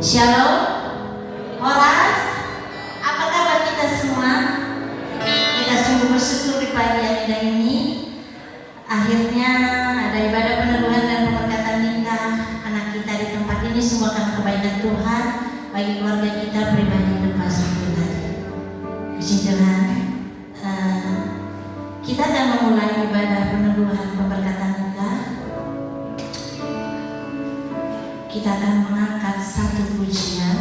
Shalom, Horas, apa kabar kita semua? Kita sungguh bersyukur di pagi yang indah ini. Akhirnya ada ibadah peneduhan dan pemberkatan nikah anak kita di tempat ini, semua karena kebaikan Tuhan bagi keluarga kita pribadi lepas pribadi. Puji Tuhan. Kita akan memulai ibadah peneduhan pemberkatan nikah. Kita akan mengangkat satu pujian,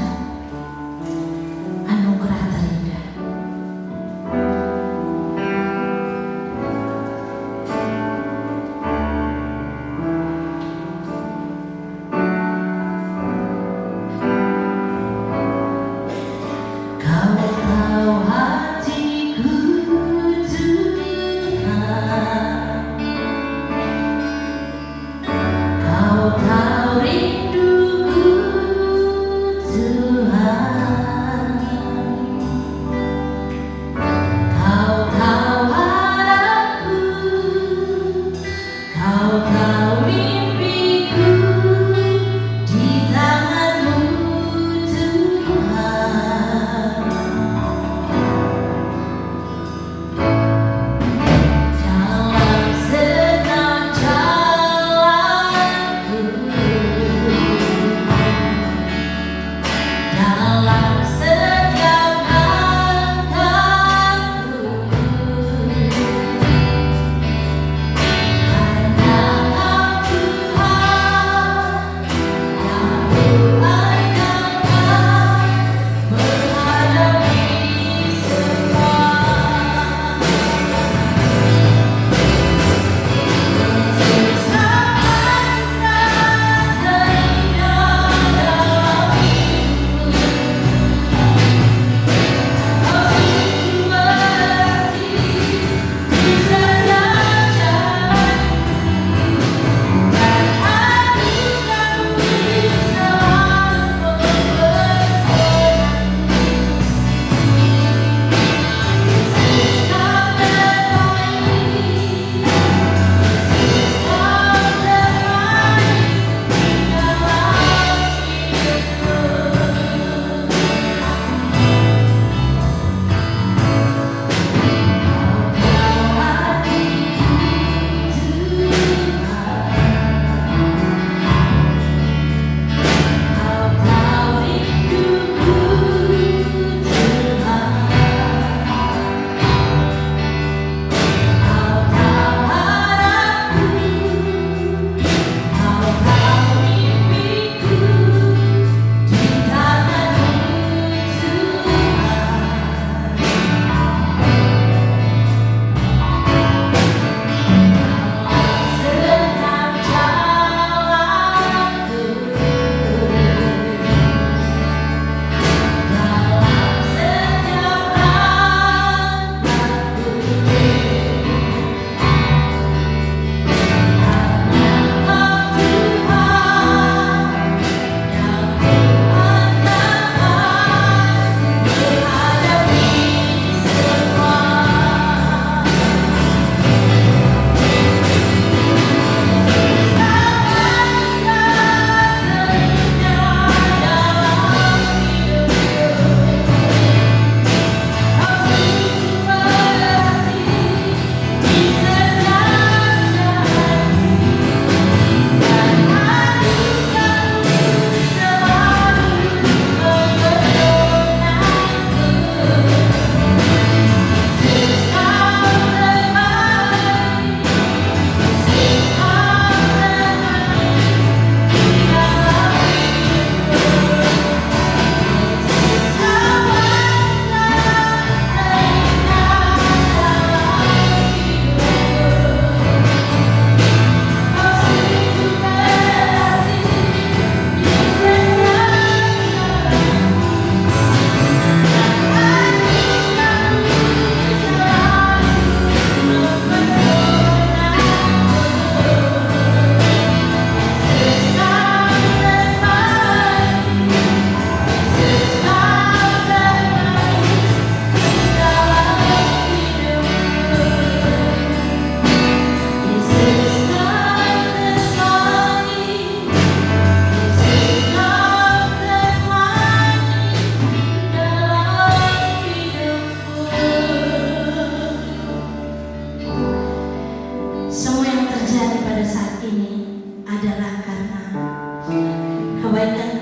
Anugerah Terindah. Kau tahu hatiku Tuhan, Kau tahu rinduku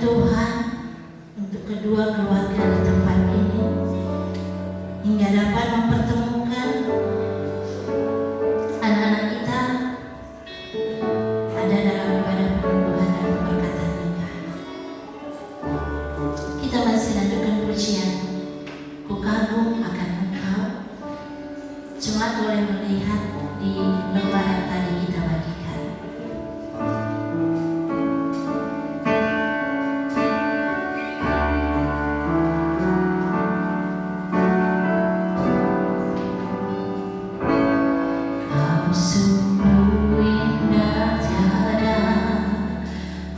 Tuhan untuk kedua keluarga di tempat ini, hingga dapat mempertemukan anak-anak kita ada dalam ibadah pengunduhan dan pemberkatan nikah. Kita masih lanjutkan pujian Ku Kagum Akan Engkau. Cuma boleh melihat di lembar yang tadi kita bagikan. Kau sungguh indah tiada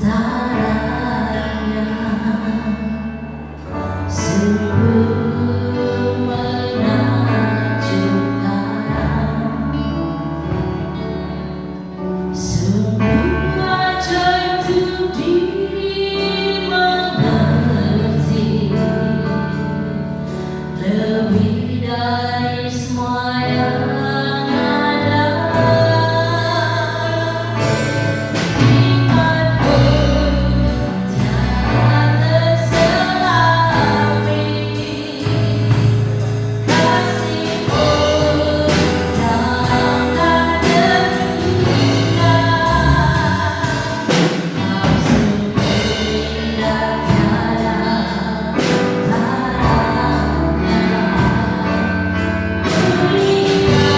taranya, sungguh menakjubkan, sungguh ajaib untuk dimengerti, lebih dari semua yang ada. Hikmatmu tiada terselami, kasih-Mu takkan terhingga. Kau sungguh indah tiada taranya, mulia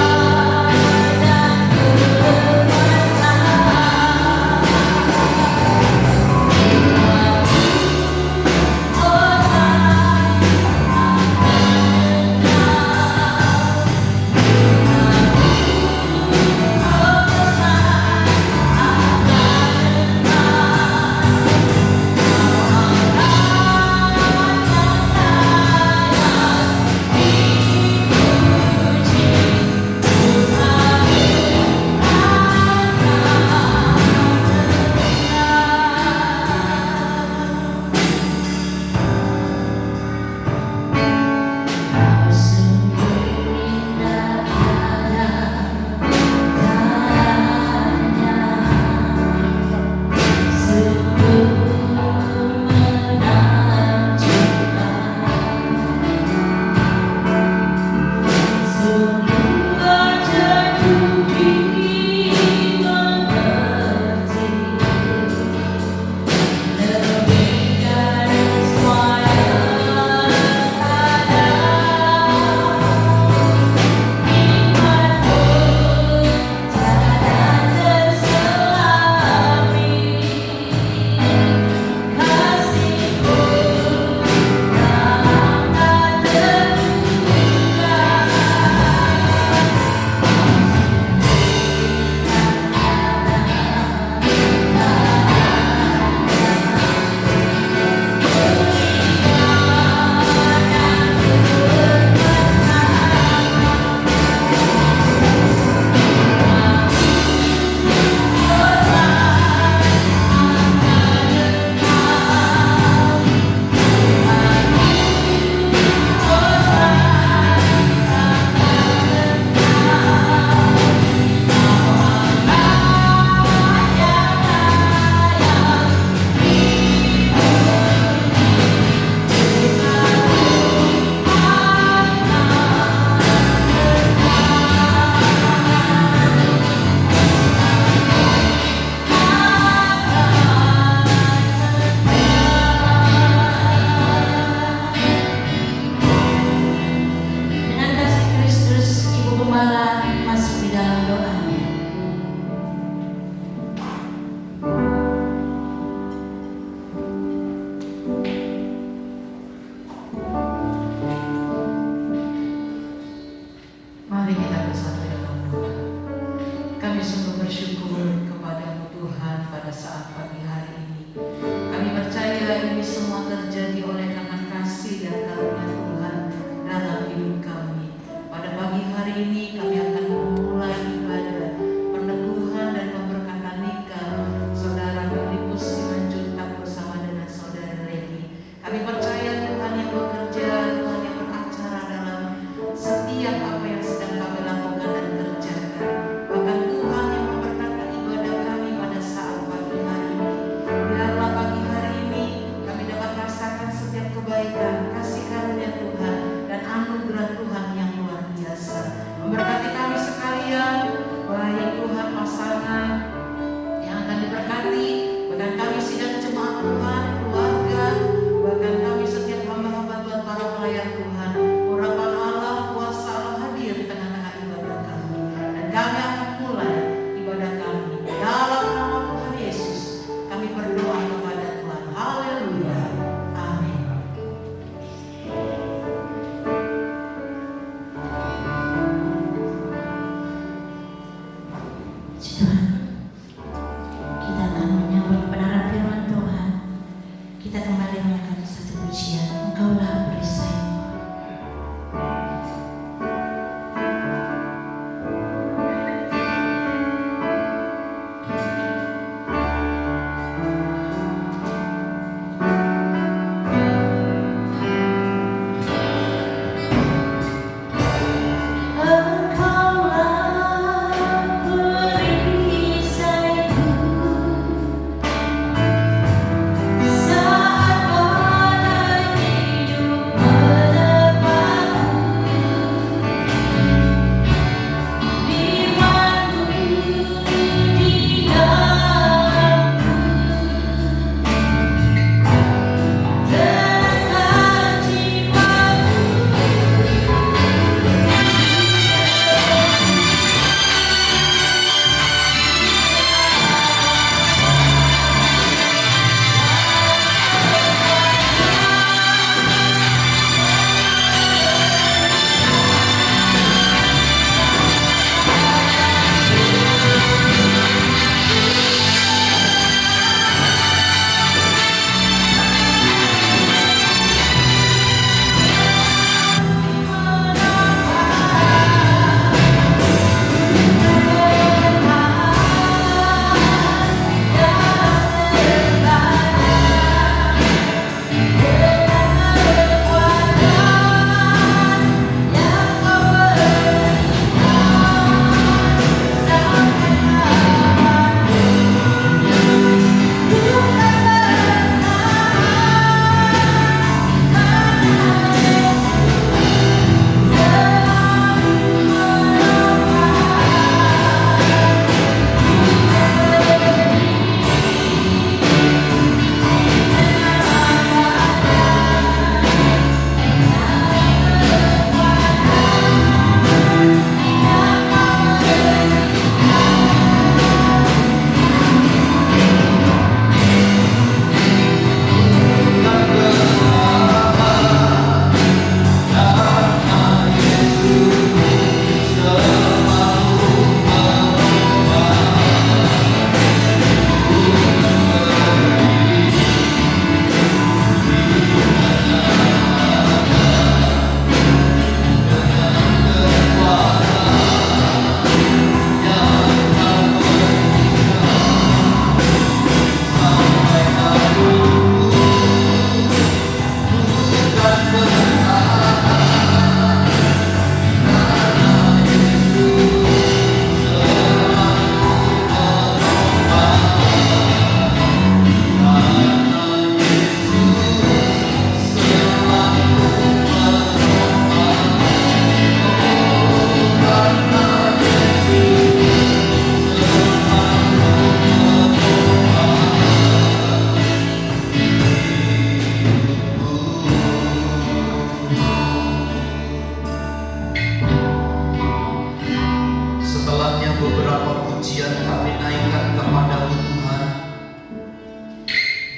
dan kuasa. Kau sungguh indah tiada taranya, sungguh menakjubkan, sungguh ajaib untuk dimengerti, lebih dari semua yang ada. Hikmatmu tiada terselami, kasih-Mu takkan terhingga. Dengan kasih Kristus, Ibu Gembala masuk di dalam doa. Mari kita bersatu dalam doa. Kami sungguh bersyukur kepada-Mu Tuhan pada saat pagi hari ini. Kami percaya ini semua terjadi oleh karena kasih dan karunia Tuhan dalam hidup kami. Pada pagi hari ini kami akan memulai ibadah peneguhan dan pemberkatan nikah Saudara Filipus Simanjuntak bersama dengan Saudara Levi. Kami percaya Tuhan yang bekerja, Tuhan yang beracara dalam setiap apa yang sedang kami lakukan dan kerjakan. Bahkan Tuhan yang memberkati ibadah kami pada saat pagi hari ini. Biarlah pagi hari ini mendengarkan satu pujian. Engkaulah perisai.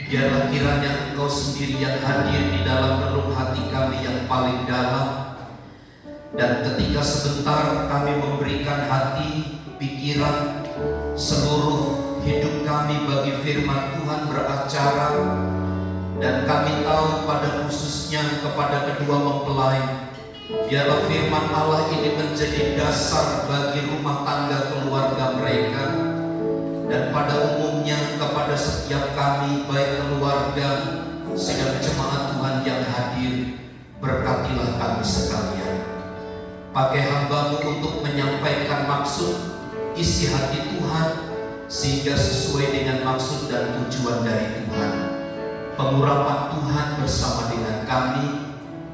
Biarlah kiranya Engkau sendiri yang hadir di dalam relung hati kami yang paling dalam. Dan ketika sebentar kami memberikan hati, pikiran, seluruh hidup kami bagi firman Tuhan beracara, dan kami tahu pada khususnya kepada kedua mempelai, biarlah firman Allah ini menjadi dasar bagi rumah tangga keluarga mereka. Dan pada umumnya kepada setiap kami, baik keluarga, sidang jemaat Tuhan yang hadir, berkatilah kami sekalian. Pakai hamba-Mu untuk menyampaikan maksud, isi hati Tuhan, sehingga sesuai dengan maksud dan tujuan dari Tuhan. Pengurapan Tuhan bersama dengan kami,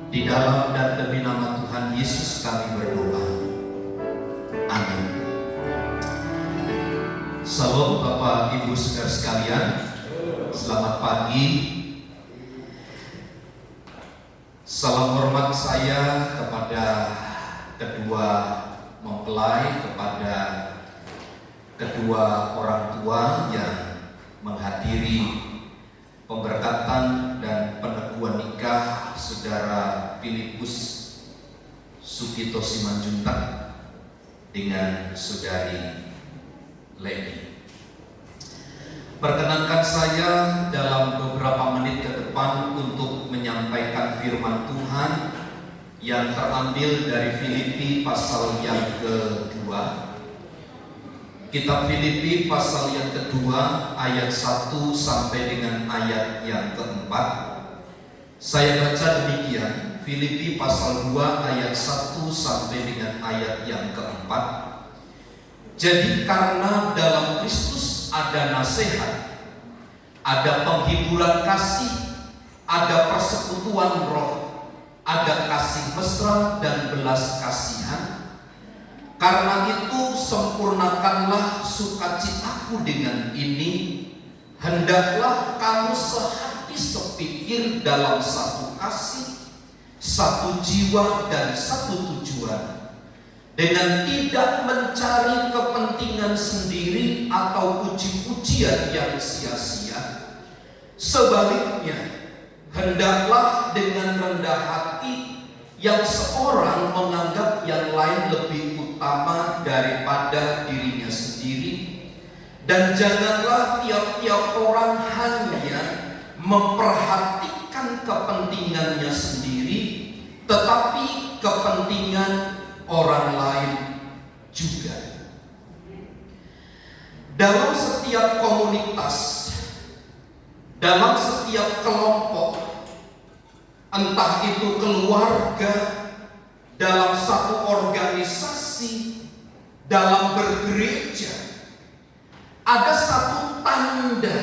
di dalam dan demi nama Tuhan Yesus kami berdoa. Amin. Salam Bapak Ibu saudara sekalian, selamat pagi. Salam hormat saya kepada kedua mempelai, kepada kedua orang tua yang menghadiri pemberkatan dan peneguhan nikah Saudara Filipus Sukito Simanjuntak dengan Saudari Leni. Perkenankan saya dalam beberapa menit ke depan depan untuk menyampaikan firman Tuhan yang terambil dari Filipi pasal yang kedua. Kitab Filipi pasal yang kedua ayat 1 sampai dengan ayat yang keempat. Saya baca demikian, Filipi pasal 2 ayat 1 sampai dengan ayat yang keempat. Jadi karena dalam Kristus ada nasihat, ada penghiburan kasih, ada persekutuan roh, ada kasih mesra dan belas kasihan. Karena itu sempurnakanlah sukacitaku dengan ini. Hendaklah kamu sehati sepikir dalam satu kasih, satu jiwa dan satu tujuan, dengan tidak mencari kepentingan sendiri atau puji-pujian yang sia-sia. Sebaliknya, hendaklah dengan rendah hati yang seorang menganggap yang lain lebih utama daripada dirinya sendiri, dan janganlah tiap-tiap orang hanya memperhatikan kepentingannya sendiri, tetapi kepentingan orang lain juga. Dalam setiap komunitas, dalam setiap kelompok, entah itu keluarga, dalam satu organisasi, dalam bergereja, ada satu tanda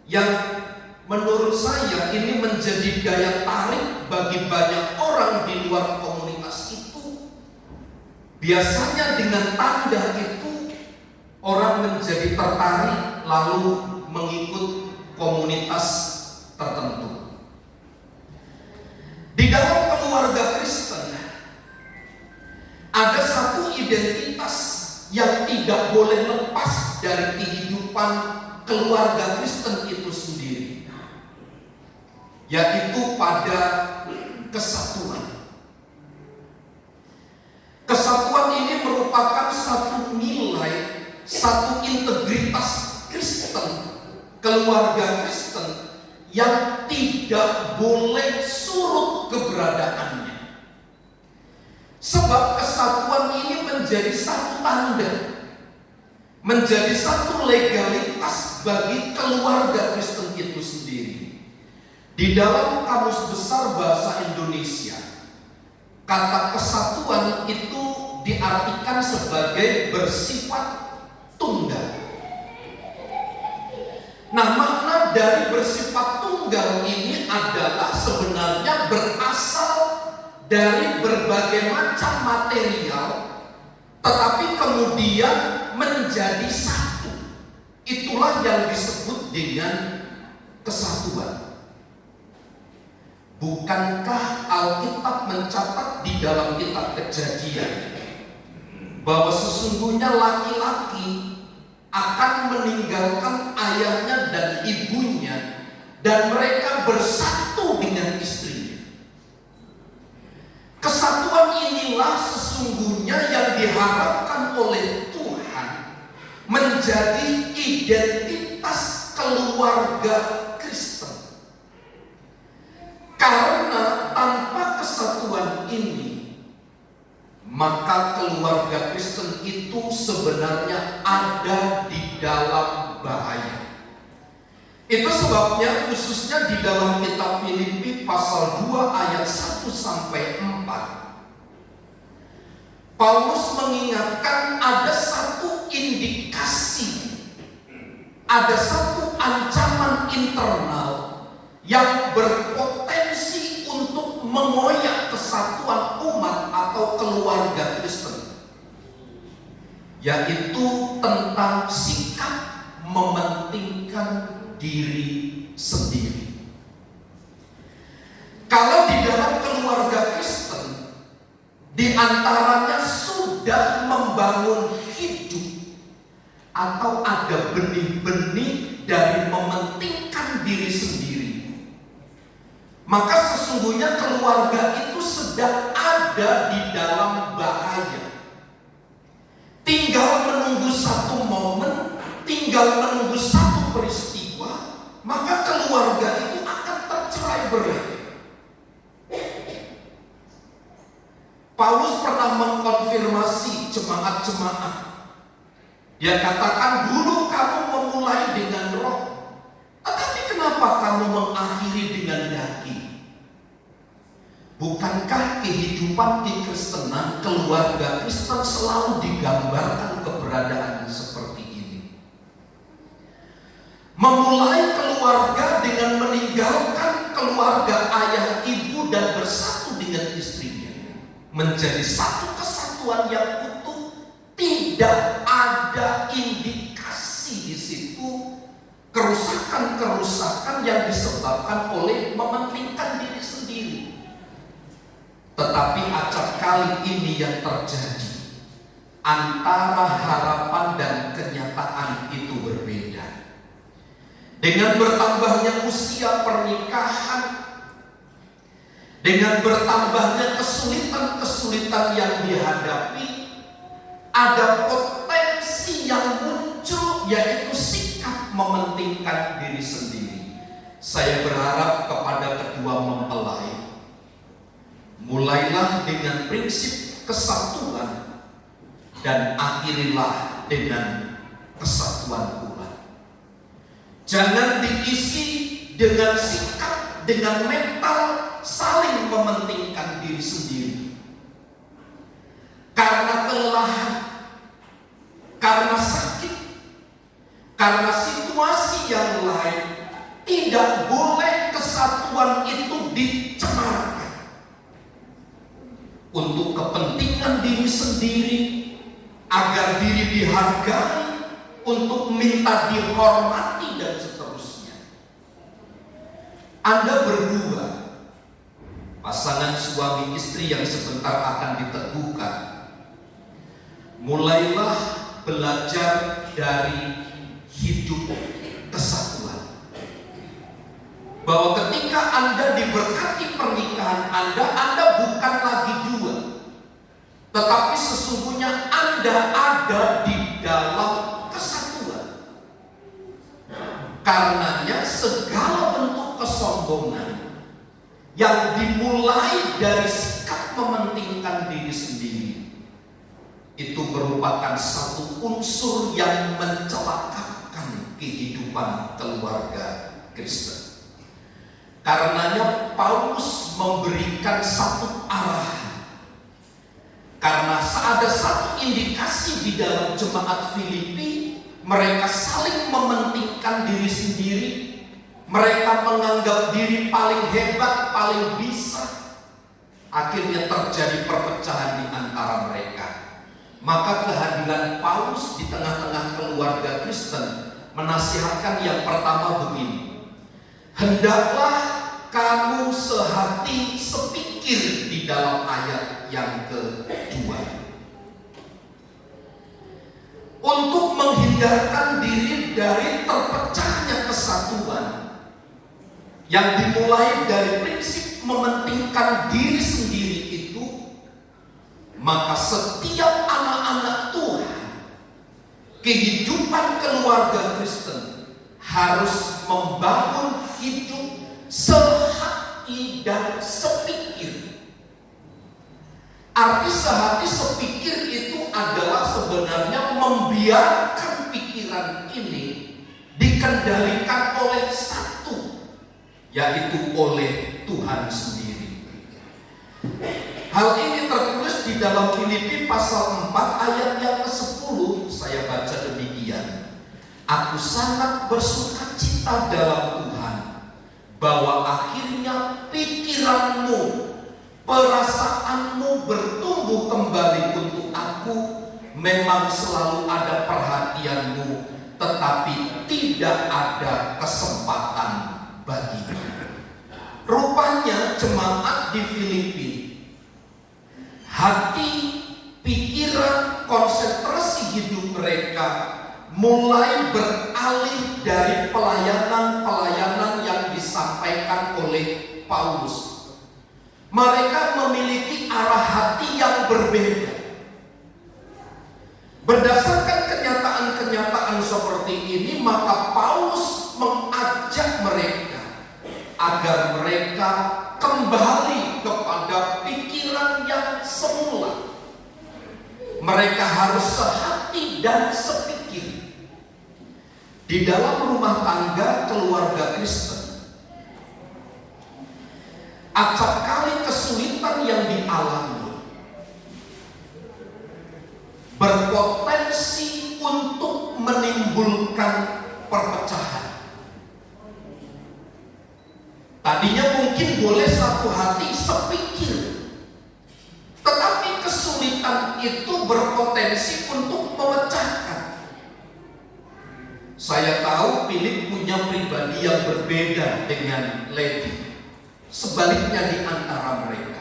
yang menurut saya ini menjadi daya tarik bagi banyak orang di luar komunitas itu. Biasanya dengan tanda itu orang menjadi tertarik lalu mengikut komunitas tertentu. Di dalam keluarga Kristen ada satu identitas yang tidak boleh lepas dari kehidupan keluarga Kristen itu sendiri, yaitu pada kesatuan. Kesatuan ini merupakan satu nilai, satu integritas Kristen, keluarga Kristen yang tidak boleh surut keberadaannya. Sebab kesatuan ini menjadi satu tanda, menjadi satu legalitas bagi keluarga Kristen itu sendiri. Di dalam Kamus Besar Bahasa Indonesia, kata kesatuan itu diartikan sebagai bersifat tunggal. Nah, makna dari bersifat tunggal ini adalah sebenarnya berasal dari berbagai macam material, tetapi kemudian menjadi satu. Itulah yang disebut dengan kesatuan. Bukankah Alkitab mencatat di dalam kitab Kejadian bahwa sesungguhnya laki-laki akan meninggalkan ayahnya dan ibunya, dan mereka bersatu dengan istrinya? Kesatuan inilah sesungguhnya yang diharapkan oleh Tuhan menjadi identitas keluarga Kristen. Karena tanpa kesatuan ini, maka keluarga Kristen itu sebenarnya ada di dalam bahaya. Itu sebabnya khususnya di dalam kitab Filipi pasal 2 ayat 1 sampai 4, Paulus mengingatkan ada satu indikasi, ada satu ancaman internal yang berpotensi untuk mengoyak kesatuan umat atau keluarga Kristen, yaitu tentang sikap mementingkan diri sendiri. Kalau di dalam keluarga Kristen, di antaranya sudah membangun hidup atau ada benih-benih dari mementingkan diri sendiri, maka sesungguhnya keluarga itu sedang ada di dalam bahaya. Tinggal menunggu satu momen, tinggal menunggu satu peristiwa, maka keluarga itu akan berat. Paulus pernah mengkonfirmasi jemaat-jemaat. Dia katakan, dulu kamu memulai dengan roh, tetapi kenapa kamu mengakhiri dengan daging? Bukankah kehidupan di Kristenan, keluarga Kristen selalu digambarkan keberadaannya seperti ini? Memulai keluarga dengan meninggalkan keluarga ayah ibu dan bersatu dengan istrinya, menjadi satu kesatuan yang utuh. Tidak ada indikasi di situ kerusakan-kerusakan yang disebabkan oleh mementingkan diri sendiri. Tetapi acap kali ini yang terjadi, antara harapan dan kenyataan itu berbeda. Dengan bertambahnya usia pernikahan, dengan bertambahnya kesulitan-kesulitan yang dihadapi, ada potensi yang muncul, yaitu sikap mementingkan diri sendiri. Saya berharap kepada kedua mempelai, mulailah dengan prinsip kesatuan dan akhirilah dengan kesatuan pula. Jangan diisi dengan sikap, dengan mental saling mementingkan diri sendiri. Karena kelelahan, karena sakit, karena situasi yang lain, tidak boleh kesatuan itu dicemarkan. Untuk kepentingan diri sendiri, agar diri dihargai, untuk minta dihormati dan seterusnya. Anda berdua, pasangan suami istri yang sebentar akan diteguhkan, mulailah belajar dari hidup kesatuan. Bahwa ketika Anda diberkati pernikahan Anda bukan lagi dua, tetapi sesungguhnya Anda ada di dalam kesatuan. Karenanya segala bentuk kesombongan yang dimulai dari sikap mementingkan diri sendiri, itu merupakan satu unsur yang mencelakakan kehidupan keluarga Kristen. Karenanya Paulus memberikan satu arahan. Karena ada satu indikasi di dalam jemaat Filipi, mereka saling mementingkan diri sendiri. Mereka menganggap diri paling hebat, paling bisa. Akhirnya terjadi perpecahan di antara mereka. Maka kehadiran Paulus di tengah-tengah keluarga Kristen menasihatkan yang pertama begini: hendaklah kamu sehati sepikir di dalam ayat yang kedua. Untuk menghindarkan diri dari terpecahnya kesatuan yang dimulai dari prinsip mementingkan diri sendiri itu, maka setiap anak-anak Tuhan, kehidupan keluarga Kristen harus membangun hidup sehati dan sepikir. Arti sehati sepikir itu adalah sebenarnya membiarkan pikiran ini dikendalikan oleh satu, yaitu oleh Tuhan sendiri. Hal ini tertulis di dalam Filipi pasal 4 ayat yang ke-10. Saya baca demikian: aku sangat bersukacita dalam Tuhan, bahwa akhirnya pikiranmu, perasaanmu bertumbuh kembali untuk aku. Memang selalu ada perhatianmu, tetapi tidak ada kesempatan bagimu. Rupanya jemaat di Filipi, hati, pikiran, konsentrasi hidup mereka mulai beralih dari pelayanan-pelayanan yang disampaikan oleh Paulus. Mereka memiliki arah hati yang berbeda. Berdasarkan kenyataan-kenyataan seperti ini, maka Paulus mengajak mereka agar mereka kembali kepada pikiran yang semula. Mereka harus sehati dan sepikir. Di dalam rumah tangga keluarga Kristen, acap kali kesulitan yang dialami berpotensi untuk menimbulkan perpecahan. Tadinya mungkin boleh satu hati sepikir, tetapi kesulitan itu berpotensi untuk memecahkan. Saya tahu Philip punya pribadi yang berbeda dengan Lady, sebaliknya di antara mereka.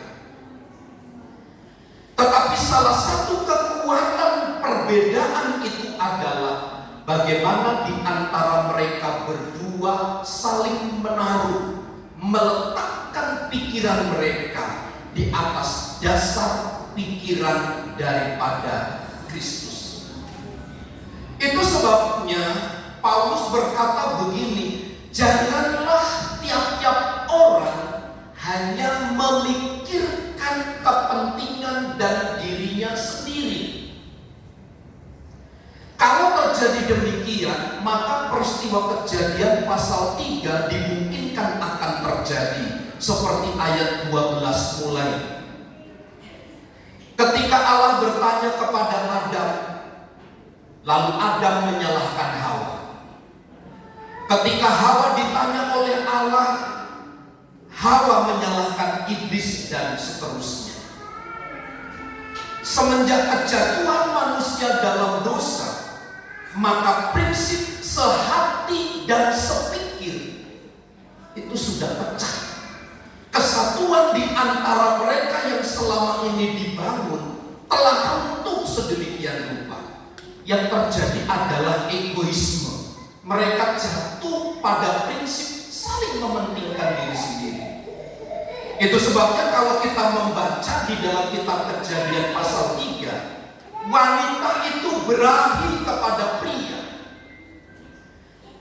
Tetapi salah satu kekuatan perbedaan itu adalah bagaimana di antara mereka berdua saling menaruh, meletakkan pikiran mereka di atas dasar pikiran daripada Kristus. Itu sebabnya Paulus berkata begini, janganlah tiap-tiap orang hanya memikirkan kepentingan dan dirinya sendiri. Kalau terjadi demikian, maka peristiwa Kejadian pasal 3 dimungkinkan akan terjadi seperti ayat 12 mulai. Ketika Allah bertanya kepada Adam, lalu Adam menyalahkan Hawa. Ketika Hawa ditanya oleh Allah, Hawa menyalahkan iblis dan seterusnya. Semenjak kejatuhan manusia dalam dosa, maka prinsip sehati dan sepikir itu sudah pecah. Kesatuan di antara mereka yang selama ini dibangun telah runtuh sedemikian rupa. Yang terjadi adalah egoisme. Mereka jatuh pada prinsip saling mementingkan diri sendiri. Itu sebabnya kalau kita membaca di dalam kitab Kejadian pasal 3, wanita itu berahi kepada pria.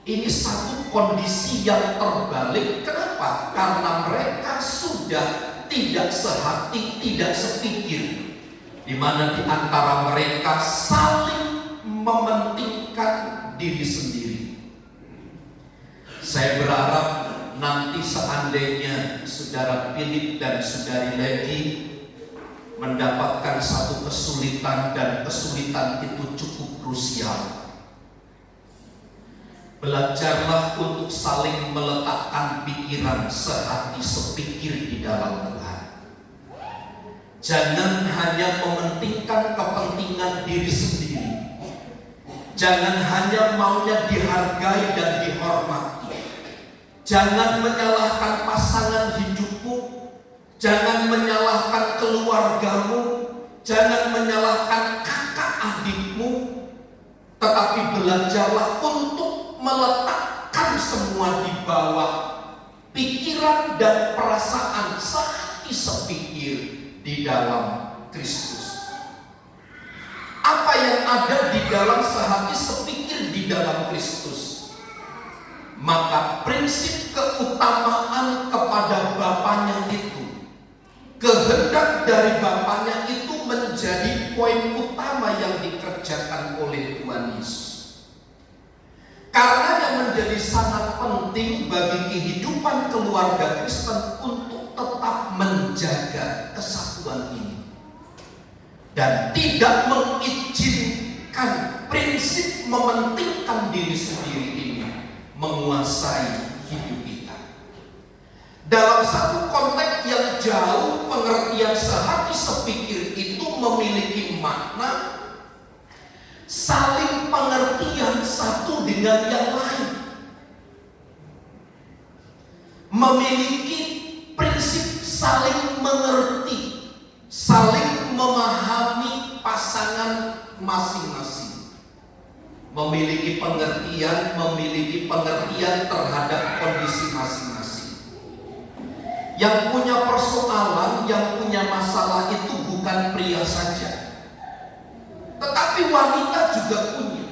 Ini satu kondisi yang terbalik. Kenapa? Karena mereka sudah tidak sehati, tidak sepikir, di mana di antara mereka saling mementingkan diri sendiri. Saya berharap nanti seandainya saudara Philip dan saudari Lady mendapatkan satu kesulitan dan kesulitan itu cukup krusial, belajarlah untuk saling meletakkan pikiran sehati sepikir di dalam Tuhan. Jangan hanya mementingkan kepentingan diri sendiri. Jangan hanya maunya dihargai dan dihormati. Jangan menyalahkan pasangan hidupmu. Jangan menyalahkan keluargamu. Jangan menyalahkan kakak adikmu. Tetapi belajarlah untuk meletakkan semua di bawah pikiran dan perasaan sehati sepikir di dalam Kristus. Apa yang ada di dalam sehati sepikir di dalam Kristus? Maka prinsip keutamaan kepada Bapaknya itu, kehendak dari Bapaknya itu menjadi poin utama yang dikerjakan oleh Tuhan Yesus. Karena yang menjadi sangat penting bagi kehidupan keluarga Kristen untuk tetap menjaga kesatuan ini dan tidak mengizinkan prinsip mementingkan diri sendiri ini menguasai hidup kita. Dalam satu konteks yang jauh, pengertian sehati sepikir itu memiliki makna saling pengertian satu dengan yang lain, memiliki prinsip saling mengerti, saling memahami pasangan masing-masing, memiliki pengertian terhadap kondisi masing-masing. Yang punya persoalan, yang punya masalah itu bukan pria saja, tetapi wanita juga punya.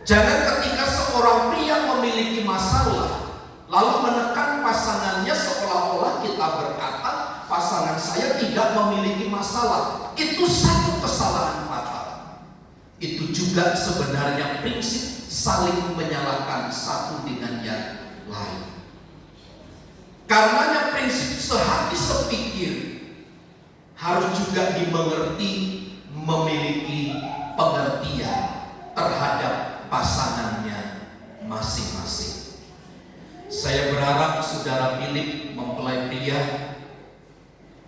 Jangan ketika seorang pria memiliki masalah, lalu menekan pasangannya seolah-olah kita berkata pasangan saya tidak memiliki masalah. Itu satu kesalahan fatal. Itu juga sebenarnya prinsip saling menyalahkan satu dengan yang lain. Karenanya prinsip sehati sepikir harus juga dimengerti, memiliki pengertian terhadap pasangannya masing-masing. Saya berharap saudara Philip, mempelai pria,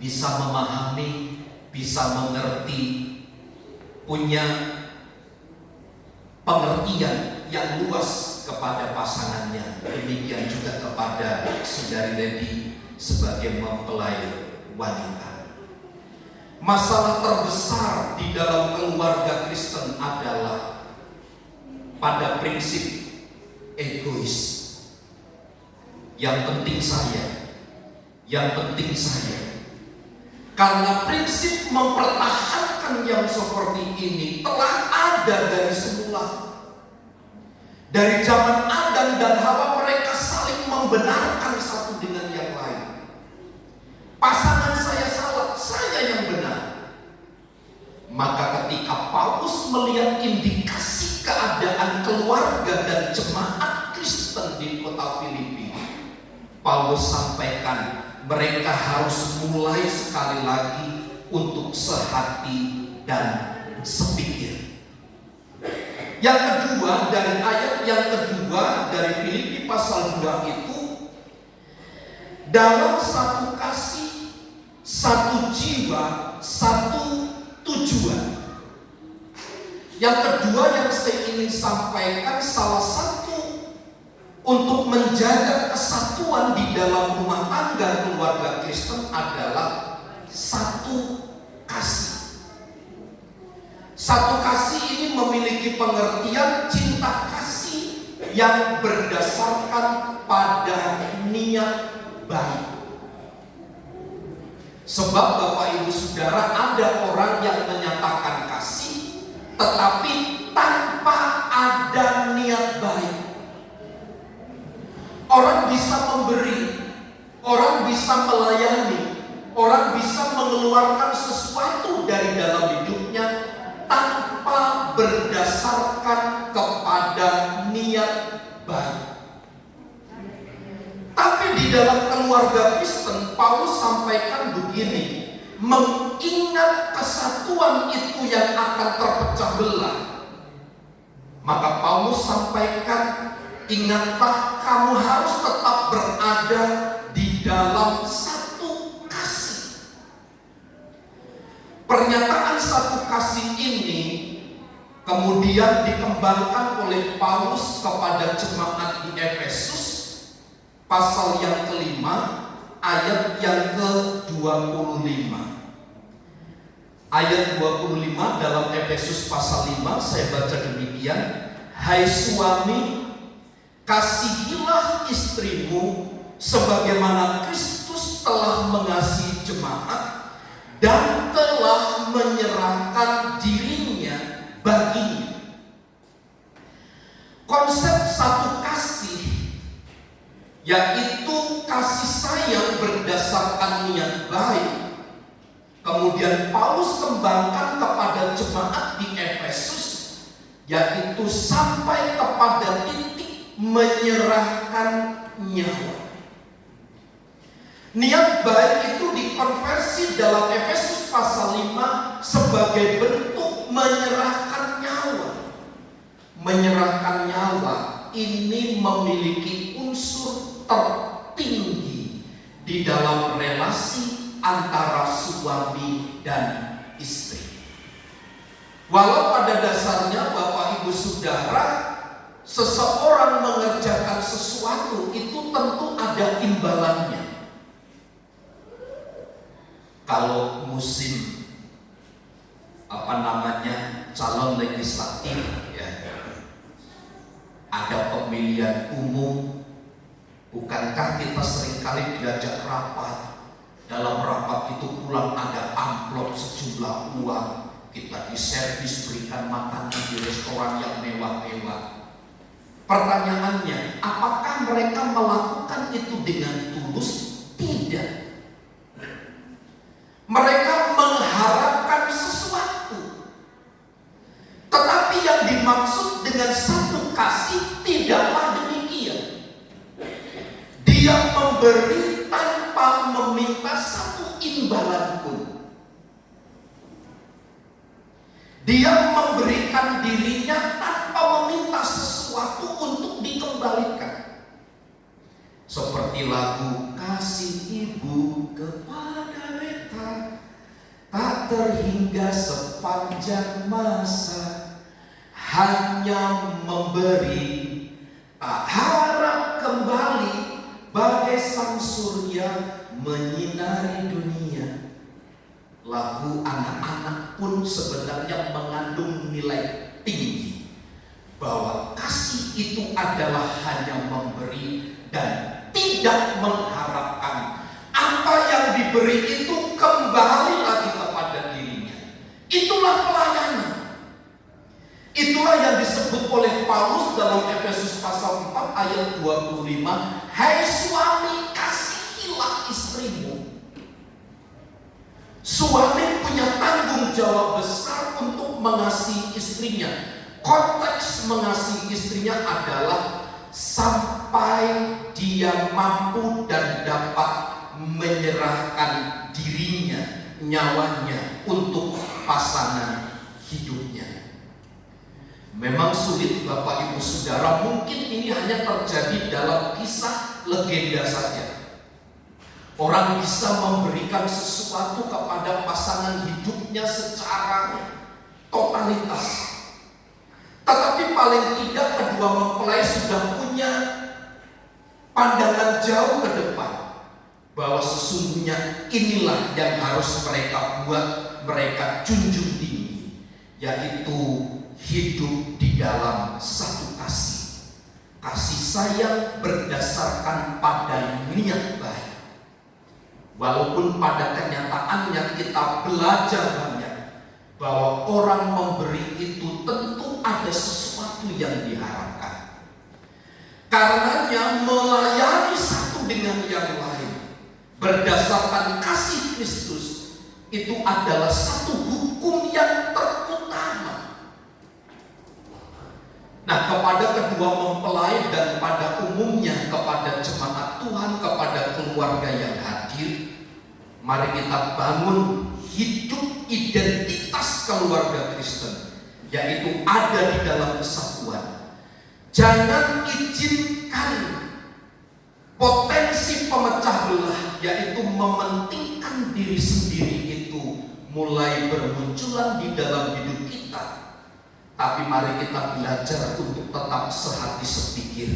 bisa memahami, bisa mengerti, punya pengertian yang luas kepada pasangannya. Demikian juga kepada saudari Lady sebagai mempelai wanita. Masalah terbesar di dalam keluarga Kristen adalah pada prinsip egois. Yang penting saya, yang penting saya. Karena prinsip mempertahankan yang seperti ini telah ada dari semula. Dari zaman Adam dan Hawa, mereka saling membenarkan satu dengan yang lain. Pasangan saya salah, saya yang benar. Maka ketika Paulus melihat indikasi keadaan keluarga dan jemaat Kristen di kota Filipi, Paulus sampaikan mereka harus mulai sekali lagi untuk sehati dan sepikir. Yang kedua, dari ayat yang kedua dari Filipi pasal 2 itu, dalam satu kasih, satu jiwa, satu tujuan. Yang kedua yang saya ingin sampaikan, salah satu untuk menjaga kesatuan di dalam rumah tangga keluarga Kristen adalah satu kasih. Satu kasih ini memiliki pengertian cinta kasih yang berdasarkan pada niat baik. Sebab Bapak Ibu Saudara, ada orang yang menyatakan kasih tetapi tanpa ada niat baik. Orang bisa memberi, orang bisa melayani, orang bisa mengeluarkan sesuatu dari dalam hidupnya tanpa berdasarkan kepada niat baik. Tapi di dalam keluarga Kristen, Paulus sampaikan begini, mengingat kesatuan itu yang akan terpecah belah. Maka Paulus sampaikan, ingatlah kamu harus tetap berada di dalam satu kasih. Pernyataan satu kasih ini kemudian dikembangkan oleh Paulus kepada jemaat di Efesus pasal yang kelima ayat yang ke-25. Ayat 25 dalam Efesus pasal 5 saya baca demikian, hai suami, kasihilah istrimu sebagaimana Kristus telah mengasihi jemaat dan telah menyerahkan dirinya baginya. Konsep satu kasih, yaitu kasih sayang berdasarkan niat baik, kemudian Paulus kembangkan kepada jemaat di Efesus, yaitu sampai kepada titik menyerahkan nyawa. Niat baik itu dikonversi dalam Efesus pasal 5 sebagai bentuk menyerahkan nyawa. Menyerahkan nyawa ini memiliki unsur tertinggi di dalam relasi antara suami dan istri. Walau pada dasarnya Bapak Ibu Saudara, seseorang mengerjakan sesuatu itu tentu ada imbalannya. Kalau musim calon legislatif, ya, ada pemilihan umum, bukankah kita seringkali diajak rapat? Dalam rapat itu pulang ada amplop sejumlah uang, kita diservis, berikan makanan di restoran yang mewah-mewah. Pertanyaannya, apakah mereka melakukan itu dengan tulus? Tidak. Mereka mengharapkan sesuatu. Tetapi yang dimaksud dengan satu kasih tidaklah demikian. Dia memberi tanpa meminta satu imbalan pun. Dia memberikan dirinya tanpa meminta sesuatu untuk dikembalikan. Seperti lagu Kasih Ibu kepada beta tak terhingga sepanjang masa, hanya memberi, tak harap kembali, bagai sang surya menyinari dunia. Lagu anak-anak pun sebenarnya mengandung nilai tinggi, bahwa kasih itu adalah hanya memberi dan tidak mengharapkan apa yang diberi itu kembali lagi kepada dirinya. Itulah pelayanan. Itulah yang disebut oleh Paulus dalam Efesus pasal 4 ayat 25. Hai suami, kasihilah istrimu. Suami punya tanggung jawab besar untuk mengasihi istrinya. Konteks mengasihi istrinya adalah sampai dia mampu dan dapat menyerahkan dirinya, nyawanya untuk pasangan hidupnya. Memang sulit Bapak Ibu Saudara, mungkin ini hanya terjadi dalam kisah legenda saja. Orang bisa memberikan sesuatu kepada pasangan hidupnya secara totalitas. Tetapi paling tidak kedua mempelai sudah punya pandangan jauh ke depan, bahwa sesungguhnya inilah yang harus mereka buat, mereka junjung tinggi, yaitu hidup di dalam satu kasih. Kasih sayang berdasarkan pada niat baik. Walaupun pada kenyataannya kita belajar banyak bahwa orang memberi itu tentu ada sesuatu yang diharapkan. Karenanya melayani satu dengan yang lain berdasarkan kasih Kristus itu adalah satu hukum yang terutama. Nah, kepada kedua mempelai dan pada umumnya kepada jemaat Tuhan, kepada keluarga yang hadir, mari kita bangun hidup identitas keluarga Kristen, yaitu ada di dalam kesatuan. Jangan izinkan potensi pemecah belah, yaitu mementingkan diri sendiri itu mulai bermunculan di dalam hidup kita. Tapi mari kita belajar untuk tetap sehati sepikir,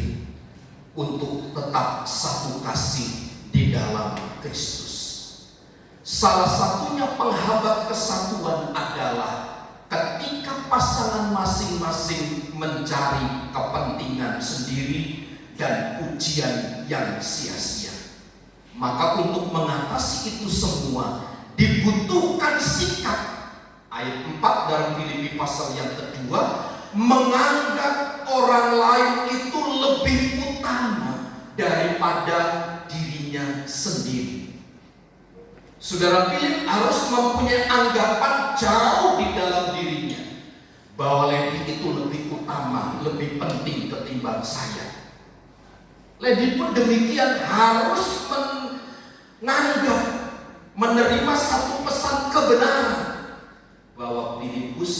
untuk tetap satu kasih di dalam Kristus. Salah satunya penghambat kesatuan adalah ketika pasangan masing-masing mencari kepentingan sendiri dan pujian yang sia-sia. Maka untuk mengatasi itu semua dibutuhkan sikap. Ayat 4 dalam Filipi pasal yang kedua, menganggap orang lain itu lebih utama daripada dirinya sendiri. Saudara Philip harus mempunyai anggapan jauh di dalam dirinya, bahwa Levi itu lebih utama, lebih penting ketimbang saya. Levi pun demikian harus menganggap, menerima satu pesan kebenaran, bahwa Filipus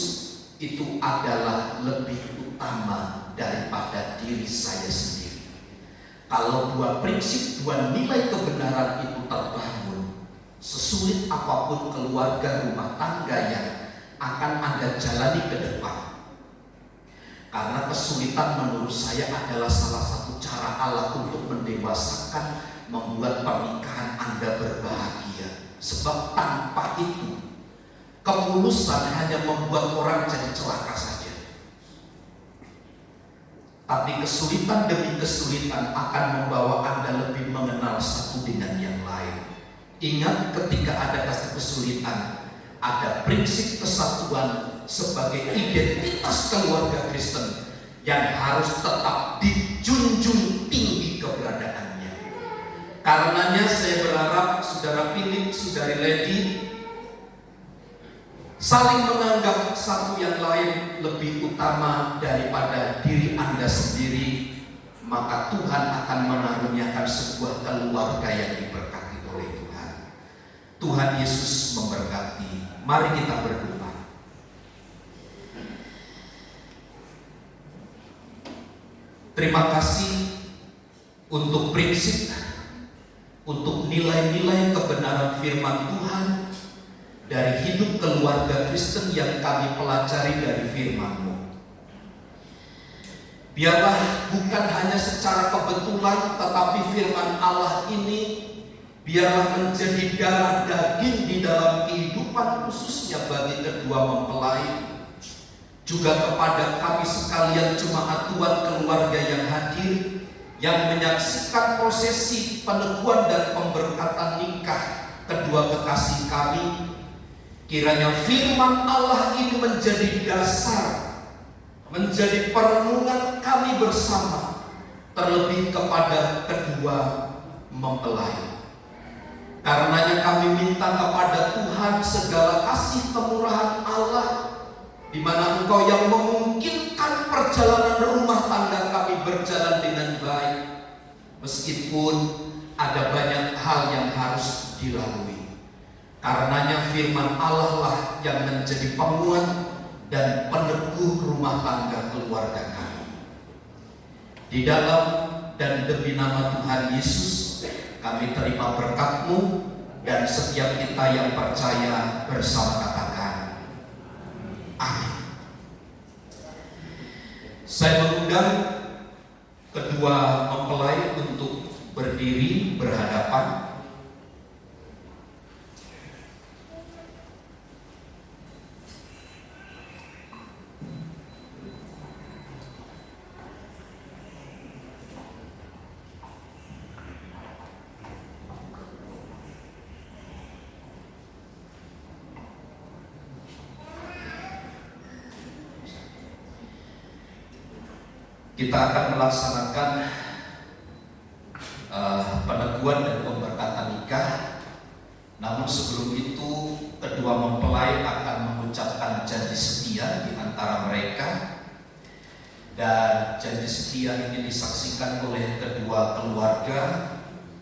itu adalah lebih utama daripada diri saya sendiri. Kalau dua prinsip, dua nilai kebenaran itu terbangun, sesulit apapun keluarga rumah tangga yang akan Anda jalani ke depan. Karena kesulitan menurut saya adalah salah satu cara Allah untuk mendewasakan, membuat pernikahan Anda berbahagia. Sebab tanpa itu kemulusan hanya membuat orang jadi celaka saja. Tapi kesulitan demi kesulitan akan membawa Anda lebih mengenal satu dengan yang lain. Ingat, ketika ada kesulitan, ada prinsip kesatuan sebagai identitas keluarga Kristen, yang harus tetap dijunjung tinggi keberadaannya. Karenanya saya berharap saudara Philip, saudari Lady saling menganggap satu yang lain lebih utama daripada diri Anda sendiri, maka Tuhan akan mengaruniakan sebuah keluarga yang diberkati oleh Tuhan. Tuhan Yesus memberkati. Mari kita berdoa. Terima kasih untuk prinsip, untuk nilai-nilai kebenaran firman Tuhan dari hidup keluarga Kristen yang kami pelajari dari firman-Mu. Biarlah bukan hanya secara kebetulan, tetapi firman Allah ini biarlah menjadi darah daging di dalam kehidupan khususnya bagi kedua mempelai, juga kepada kami sekalian jemaat Tuhan keluarga yang hadir, yang menyaksikan prosesi peneguhan dan pemberkatan nikah kedua kekasih kami. Kiranya firman Allah ini menjadi dasar, menjadi perenungan kami bersama, terlebih kepada kedua mempelai. Karenanya kami minta kepada Tuhan segala kasih kemurahan Allah, di mana Engkau yang memungkinkan perjalanan rumah tangga kami berjalan dengan baik, meskipun ada banyak hal yang harus dilalui. Karenanya firman Allah lah yang menjadi penguat dan peneguh rumah tangga keluarga kami. Di dalam dan demi nama Tuhan Yesus, kami terima berkat-Mu, dan setiap kita yang percaya bersama katakan amin. Saya mengundang kedua mempelai untuk berdiri berhadapan. Kita akan melaksanakan peneguhan dan pemberkatan nikah. Namun sebelum itu, kedua mempelai akan mengucapkan janji setia di antara mereka. Dan janji setia ini disaksikan oleh kedua keluarga,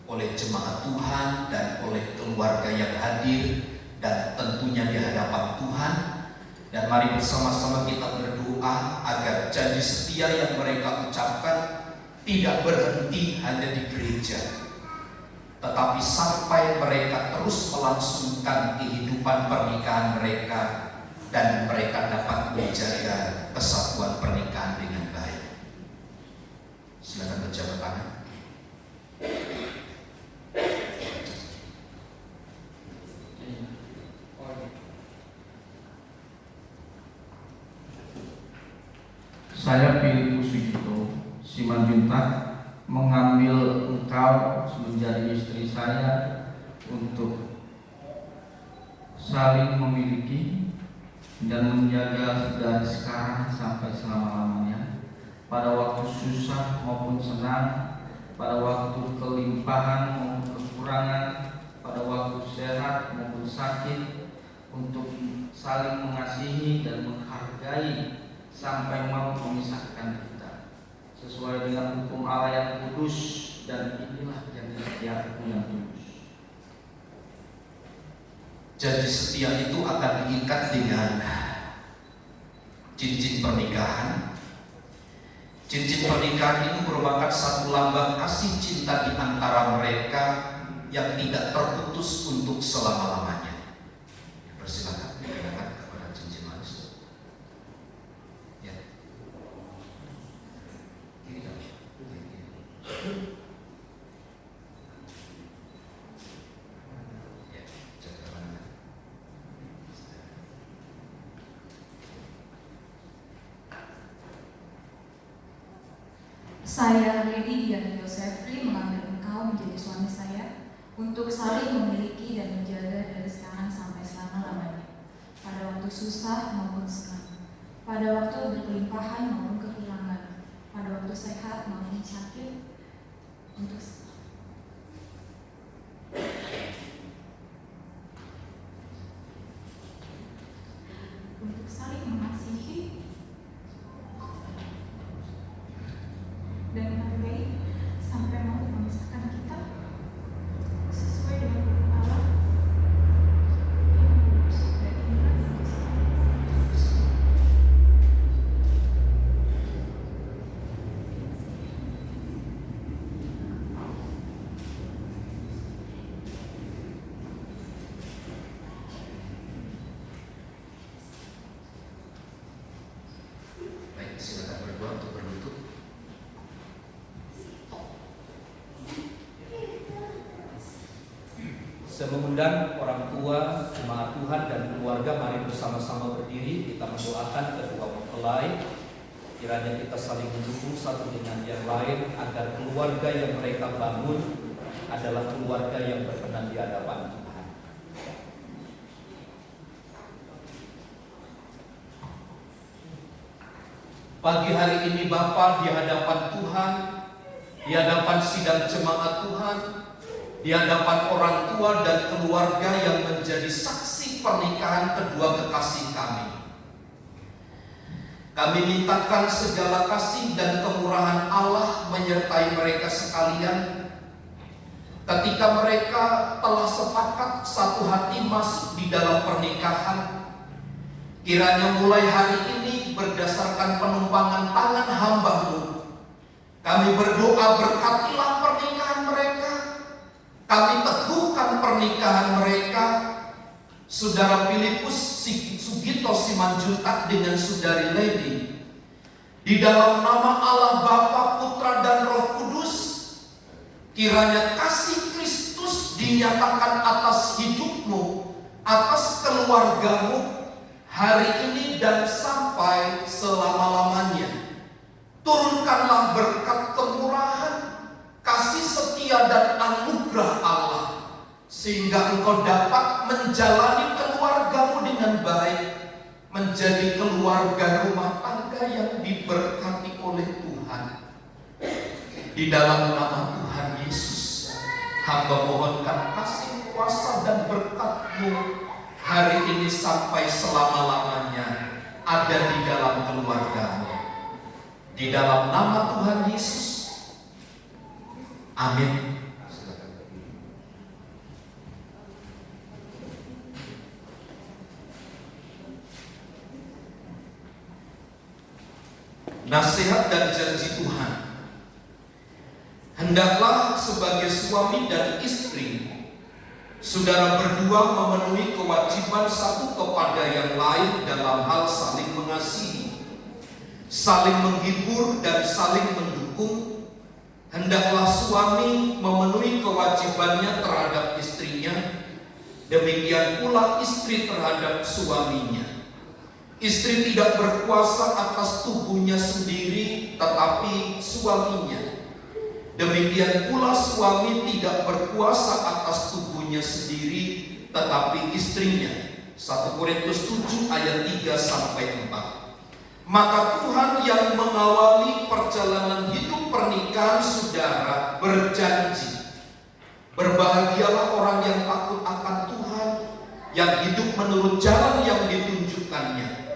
oleh jemaat Tuhan, dan oleh keluarga yang hadir, dan tentunya di hadapan Tuhan. Dan mari bersama-sama kita berdoa agar janji setia yang mereka ucapkan tidak berhenti hanya di gereja, tetapi sampai mereka terus melangsungkan kehidupan pernikahan mereka, dan mereka dapat menjaga kesatuan pernikahan dengan baik. Silakan berjabat tangan. Saya Philip Sujito Simanjuntak mengambil engkau menjadi istri saya untuk saling memiliki dan menjaga dari sekarang sampai selama-lamanya, pada waktu susah maupun senang, pada waktu kelimpahan maupun kekurangan, pada waktu sehat maupun sakit, untuk saling mengasihi dan menghargai sampai mau memisahkan kita, sesuai dengan hukum Allah yang kudus, dan inilah janji setiaku yang tulus. Janji setia itu akan diikat dengan cincin pernikahan. Cincin pernikahan ini merupakan satu lambang kasih cinta di antara mereka yang tidak terputus untuk selama-lamanya. Persilakan dikenakan kepada cincin manis. Ya. Saya, Lady Diana Yosefri, mengambil engkau menjadi suami saya untuk saling memiliki dan menjaga dari sekarang sampai selama-lamanya, pada waktu susah maupun senang, pada waktu berkelimpahan maupun kekurangan, untuk sehat maupun sakit, untuk saling mengasihi dan menghargai sampai mau memisahkan kita sesuai dengan hukum Allah yang lurus dan indah dan besar. Baik, silakan berdoa untuk berlutut. Saya mengundang orang tua, jemaat Tuhan dan keluarga, mari bersama-sama berdiri, kita mendoakan kedua mempelai. Kiranya kita saling mendukung satu dengan yang lain agar keluarga yang mereka bangun adalah keluarga yang berkenan di hadapan Tuhan. Pagi hari ini Bapa, di hadapan Tuhan, di hadapan sidang jemaat Tuhan, di hadapan orang tua dan keluarga yang menjadi saksi pernikahan kedua kekasih kami. Kami mintakan segala kasih dan kemurahan Allah menyertai mereka sekalian ketika mereka telah sepakat satu hati masuk di dalam pernikahan. Kiranya mulai hari ini berdasarkan penumpangan tangan hamba-Mu, kami berdoa berkatilah pernikahan mereka. Kami teguhkan pernikahan mereka, Saudara Filipus Sugito Simanjuntak dengan Saudari Lady. Di dalam nama Allah Bapa, Putra dan Roh Kudus, kiranya kasih Kristus dinyatakan atas hidupmu, atas keluargamu, hari ini dan sampai selama-lamanya. Turunkanlah berkat kemurahan, kasih setia dan anugerah Allah, sehingga engkau dapat menjalani keluargamu dengan baik, menjadi keluarga rumah tangga yang diberkati oleh Tuhan. Di dalam nama Tuhan Yesus, hamba mohonkan kasih kuasa dan berkat-Mu hari ini sampai selama-lamanya ada di dalam keluargamu. Di dalam nama Tuhan Yesus, amin. Nasihat dan janji Tuhan. Hendaklah sebagai suami dan istri, saudara berdua memenuhi kewajiban satu kepada yang lain dalam hal saling mengasihi, saling menghibur dan saling mendukung. Hendaklah suami memenuhi kewajibannya terhadap istrinya, demikian pula istri terhadap suaminya. Istri tidak berkuasa atas tubuhnya sendiri, tetapi suaminya. Demikian pula suami tidak berkuasa atas tubuhnya sendiri, tetapi istrinya. 1 Korintus 7 ayat 3-4. Maka Tuhan yang mengawali perjalanan hidup pernikahan saudara berjanji, berbahagialah orang yang takut akan Tuhan, yang hidup menurut jalan yang ditunjukkannya.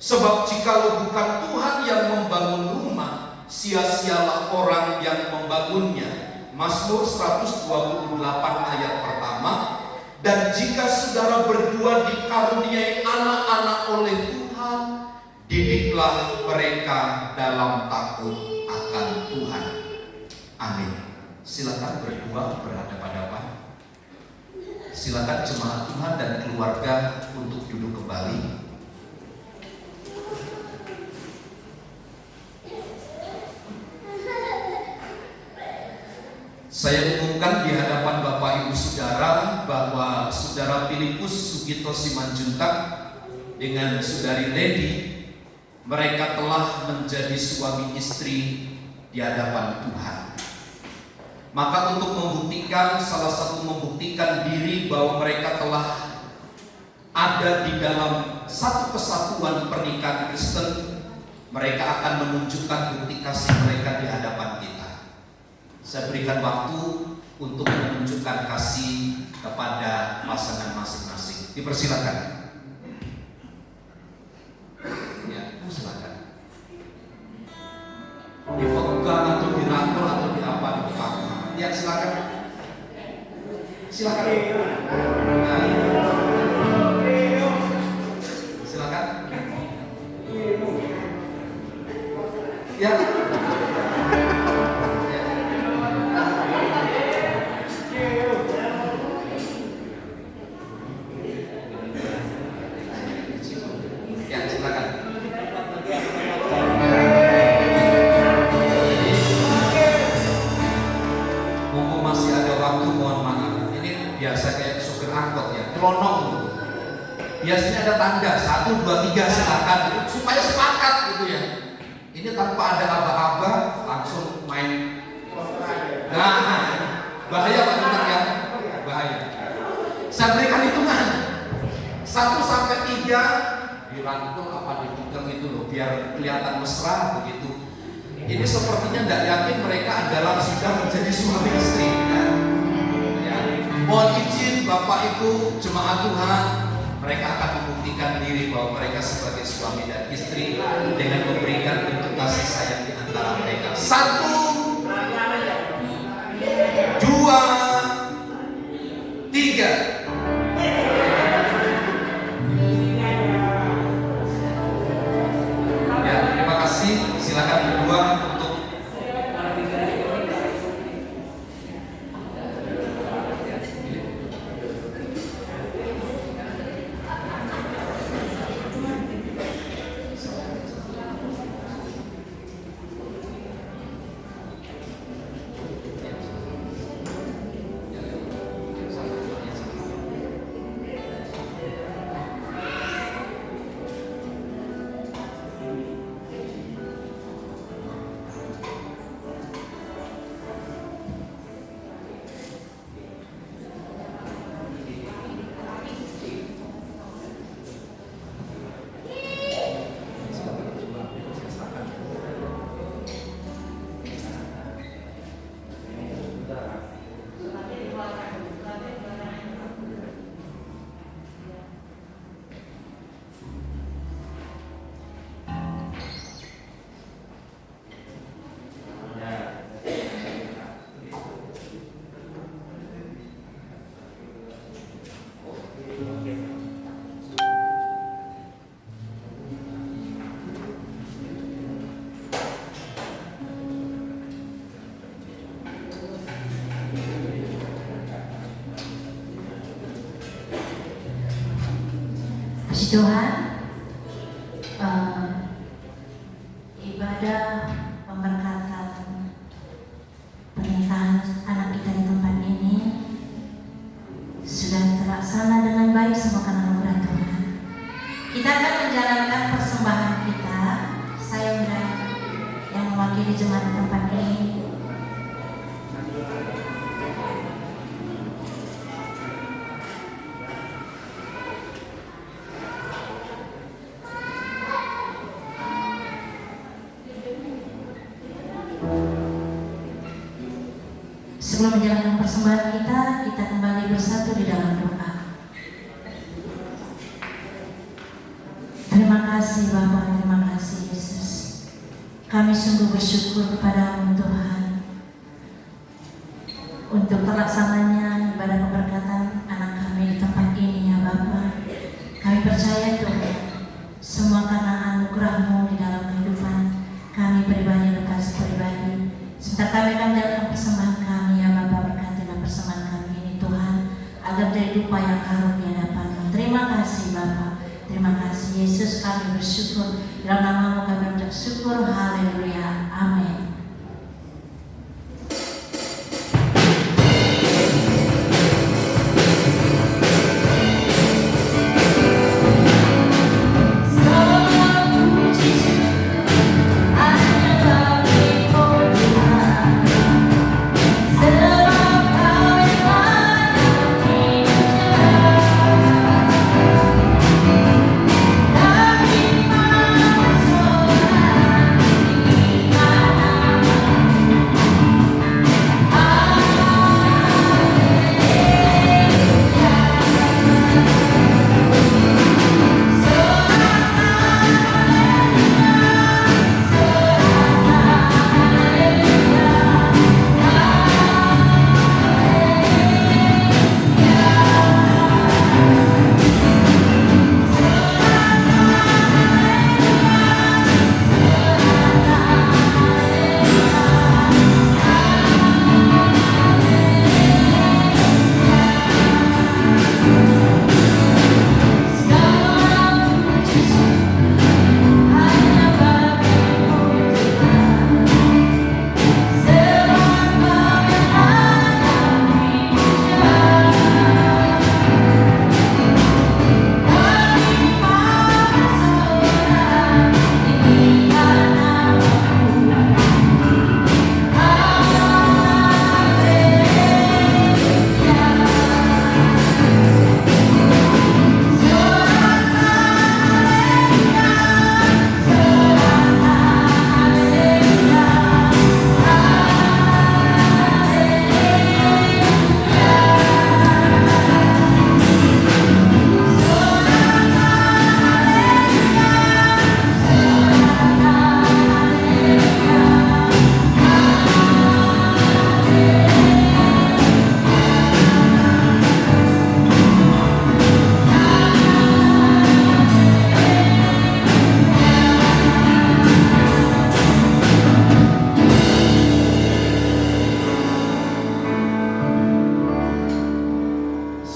Sebab jikalau bukan Tuhan yang membangun rumah, sia-sialah orang yang membangunnya. Mazmur 128 ayat pertama. Dan jika saudara berdua dikaruniai anak-anak oleh Tuhan, didiklah mereka dalam takut akan Tuhan. Amin. Silakan berdua berhadapan-hadapan. Silakan jemaat Tuhan dan keluarga untuk duduk kembali. Saya umumkan di hadapan Bapak Ibu Saudara bahwa Saudara Filipus Sugito Simanjuntak dengan Saudari Lady, mereka telah menjadi suami istri di hadapan Tuhan. Maka untuk membuktikan, salah satu membuktikan diri bahwa mereka telah ada di dalam satu kesatuan pernikahan Kristen, mereka akan menunjukkan bukti kasih mereka di hadapan kita. Saya berikan waktu untuk menunjukkan kasih kepada pasangan masing-masing. Dipersilakan. Ya, silakan. Dipegang atau dirangkul atau di apa? Ya, silakan. Silakan. Silakan. Ya. Ya, silakan. Mumpung masih ada waktu, mohon maaf. Ini biasa kayak supir angkot ya, kelonong gitu. Biasanya ada tanda 1, 2, 3 silakan supaya sepakat gitu ya. Ini tanpa ada aba-aba langsung main. Nah, bahaya Pak Dokter ya, bahaya. Saya berikan hitungan 1 sampai 3 dirangkul apa dipegang itu loh biar kelihatan mesra begitu. Ini sepertinya tidak yakin mereka adalah sudah menjadi suami istri ya. Ya. Mohon izin Bapak Ibu jemaat Tuhan, mereka akan membuktikan diri bahwa mereka sebagai suami dan istri dengan memberikan bentuk kasih sayang di antara mereka. 1, 2, 3. Ya, terima kasih. Silakan berdua untuk Puji Tuhan. Ibadah pemberkatan pernikahan anak kita di tempat ini sudah terlaksana dengan baik semua karena anugerah Tuhan. Kita akan menjalankan persembahan kita. Saya sudah yang mewakili jemaat di tempat ini. Sebelum menjalankan persembahan kita kembali bersatu di dalam doa. Terima kasih Bapa, terima kasih Yesus. Kami sungguh bersyukur kepada-Mu Tuhan untuk terlaksananya ibadah pemberkatan anak kami di tempat ini ya Bapa. Kami percaya Tuhan, semua karena anugerah-Mu di dalam kehidupan kami pribadi lepas pribadi. Sebentar kami akan menjalankan persembahan kami ya Bapa, berkatilah persembahan kami ini Tuhan, agar jadi dupa yang harum di hadapan-Mu. Terima kasih Bapa, terima kasih Yesus, kami bersyukur. Dalam nama-Mu kami mengucap syukur, haleluya, amin. Terima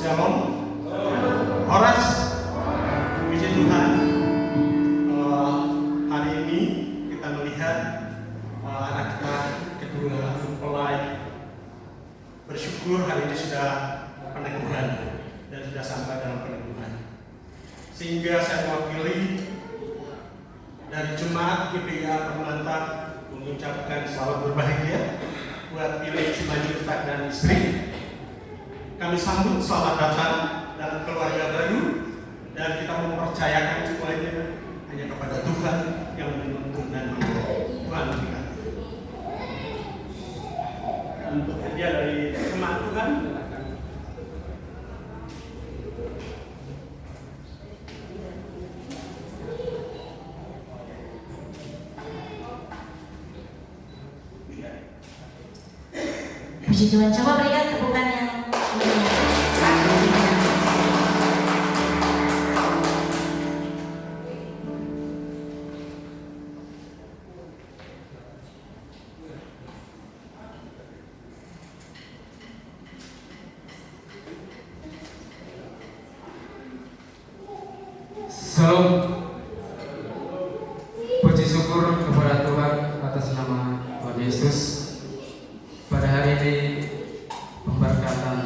Shalom. Horas. Puji Tuhan. Hari ini kita melihat anak kita kedua mempelai bersyukur hari ini sudah peneguhan dan sudah sampai dalam peneguhan. Sehingga saya mewakili dari Jemaat GPIA Permata mengucapkan selamat berbahagia buat Philip Simanjuntak dan istri. Kami sambut selamat datang dalam keluarga baru dan kita mempercayakan semuanya hanya kepada Tuhan yang menuntun dan mengatur. Tuhan memberkati. Untuk hadiah dari jemaat Tuhan, silakan. Puji Tuhan, coba berikan tepukan yang meriah. Salam. Puji syukur kepada Tuhan atas nama Tuhan Yesus. Pada hari ini pemberkatan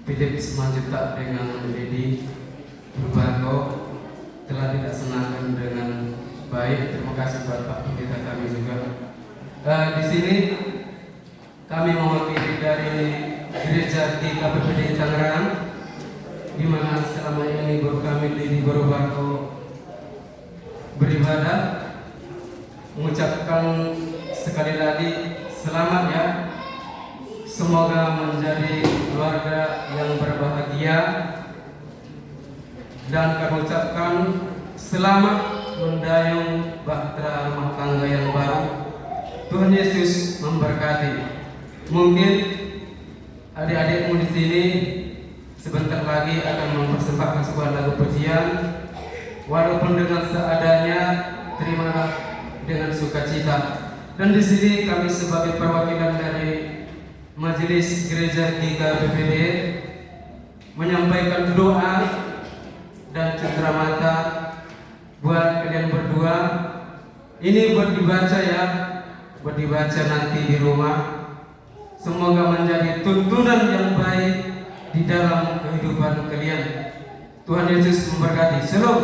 Philip Simanjuntak dengan Lady Purbanto telah dilaksanakan dengan baik. Terima kasih buat Pak Pendeta kami juga. Di sini kami mewakili dari Gereja GKPPD Tangerang, di mana selama ini guru kami Lady Purbanto beribadah, mengucapkan sekali lagi selamat ya. Semoga menjadi keluarga yang berbahagia dan kami ucapkan selamat mendayung bahtera rumah tangga yang baru. Tuhan Yesus memberkati. Mungkin adik-adikmu di sini sebentar lagi akan mempersembahkan sebuah lagu pujian, walaupun dengan seadanya, terimalah dengan sukacita. Dan di sini kami sebagai perwakilan dari Majelis Gereja GKPPD menyampaikan doa dan cenderamata buat kalian berdua. Ini buat dibaca ya, buat dibaca nanti di rumah. Semoga menjadi tuntunan yang baik di dalam kehidupan kalian. Tuhan Yesus memberkati. Shalom.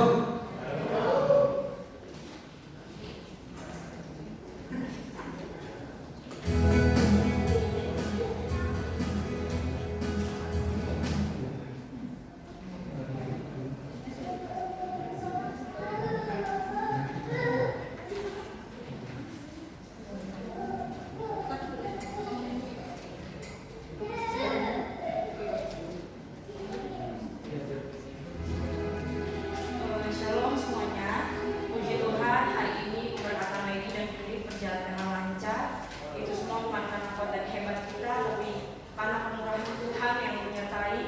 Shalom semuanya. Puji Tuhan, hari ini keberkatan Lady dan Philip berjalan dengan lancar. Itu semua bukan karena kuat dan hebat kita, tapi karena kemurahan Tuhan yang menyertai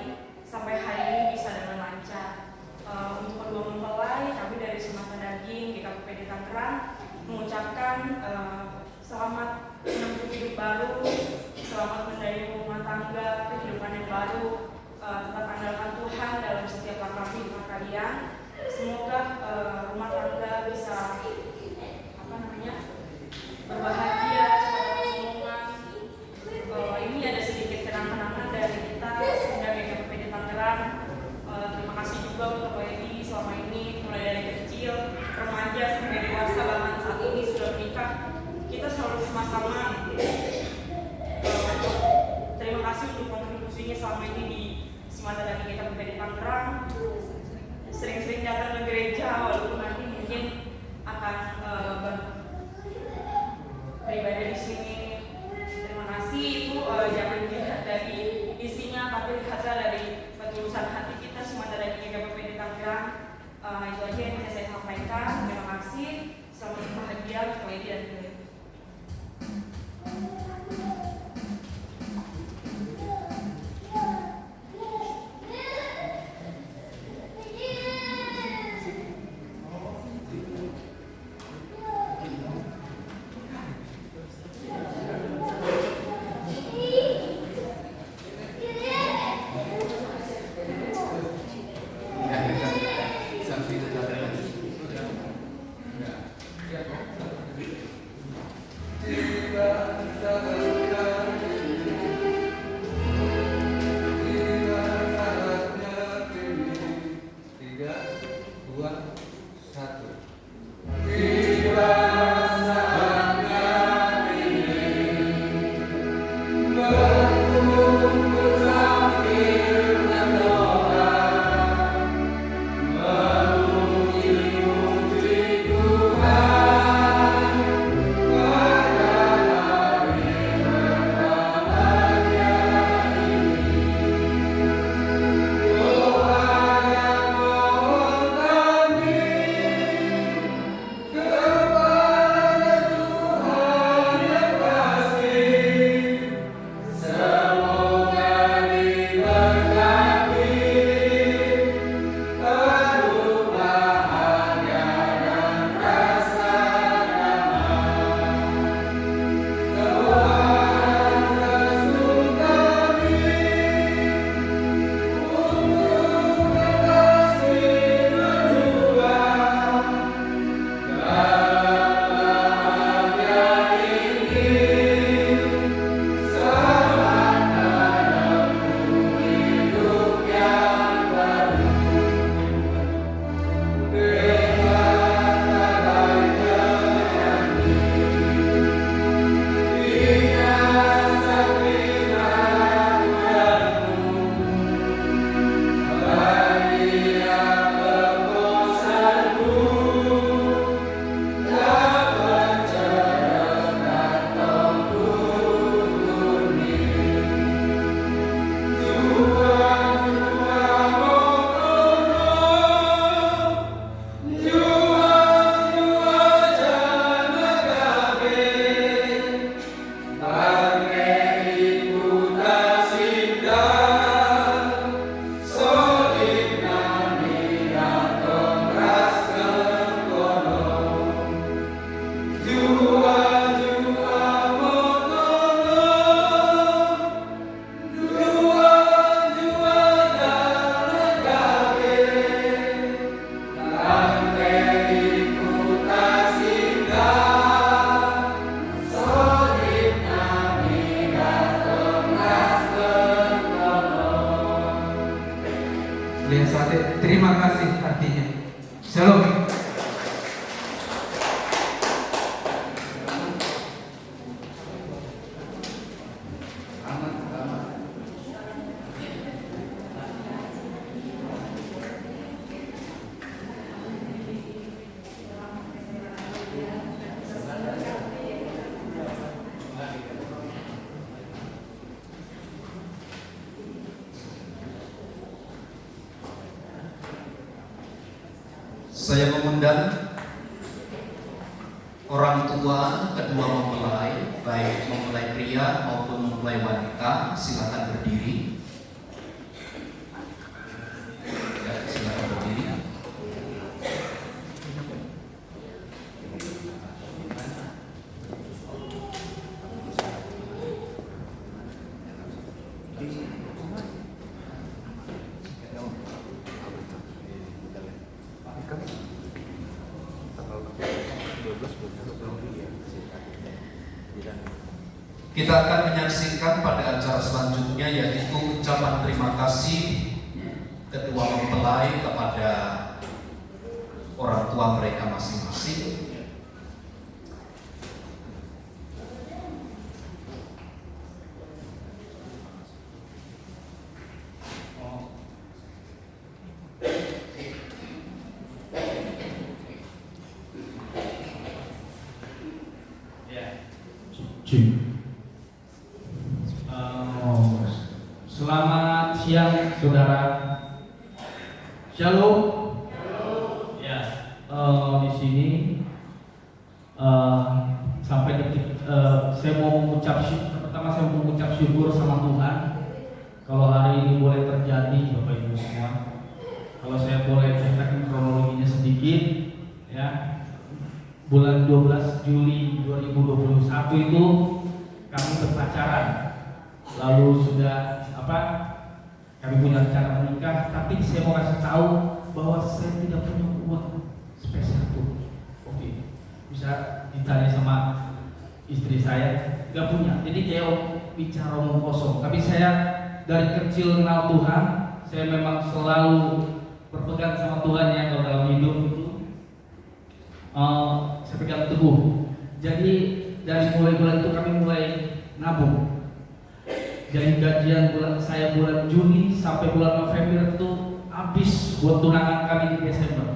sampai hari ini bisa dengan lancar. Untuk kedua mempelai, kami dari Semata Daging GKPPD Tangerang mengucapkan selamat menempuh hidup baru, selamat mendayung rumah tangga, kehidupan yang baru. Tetap andalkan Tuhan dalam setiap langkah hidup kalian. Semoga rumah tangga bisa berbahagia, cepat kesenangan. Ini ada sedikit kenang-kenangan dari kita sehingga GKPPD Tangerang. Terima kasih juga untuk Lady selama ini, mulai dari kecil, remaja sampai dewasa, bahkan saat ini sudah menikah. Kita selalu sama-sama. Terima kasih untuk kontribusinya selama ini di Semata Daging GKPPD Tangerang. Sering-sering datang ke gereja, walaupun nanti mungkin akan beribadah di sini. Terima kasih. Itu jangan dilihat dari isinya, tapi lihatlah dari ketulusan hati kita Semata Daging GKPPD Tangerang. Itu aja yang bisa saya sampaikan. Terima kasih. Selamat berbahagia untuk Lady dan Philip. Lihat terima kasih artinya. Shalom. Saya mengundang orang tua kedua mempelai, baik mempelai pria maupun mempelai wanita, silakan berdiri. Ya, silakan berdiri. Kita akan menyaksikan pada acara selanjutnya, yaitu ucapan terima kasih kedua mempelai kepada orang tua mereka masing-masing. Selamat siang, saudara. Shalom. Ya, di sini sampai detik saya mau mengucap pertama saya mau mengucap syukur sama Tuhan kalau hari ini boleh terjadi, Bapak Ibu semua. Kalau saya boleh ceritakan kronologinya sedikit, ya. Bulan 12 Juli 2021 itu kami berpacaran. Lalu sudah kami punya rencana menikah, tapi saya mau kasih tahu bahwa saya tidak punya uang spesial pun. Oke, bisa ditanya sama istri saya, nggak punya. Jadi kayak bicara omong kosong. Tapi saya dari kecil kenal Tuhan, saya memang selalu berpegang sama Tuhan ya kalau dalam hidup itu. Saya pegang teguh. Jadi dari mulai bulan itu kami mulai nabung. Dari gajian saya bulan Juni sampai bulan November itu habis buat tunangan kami di Desember.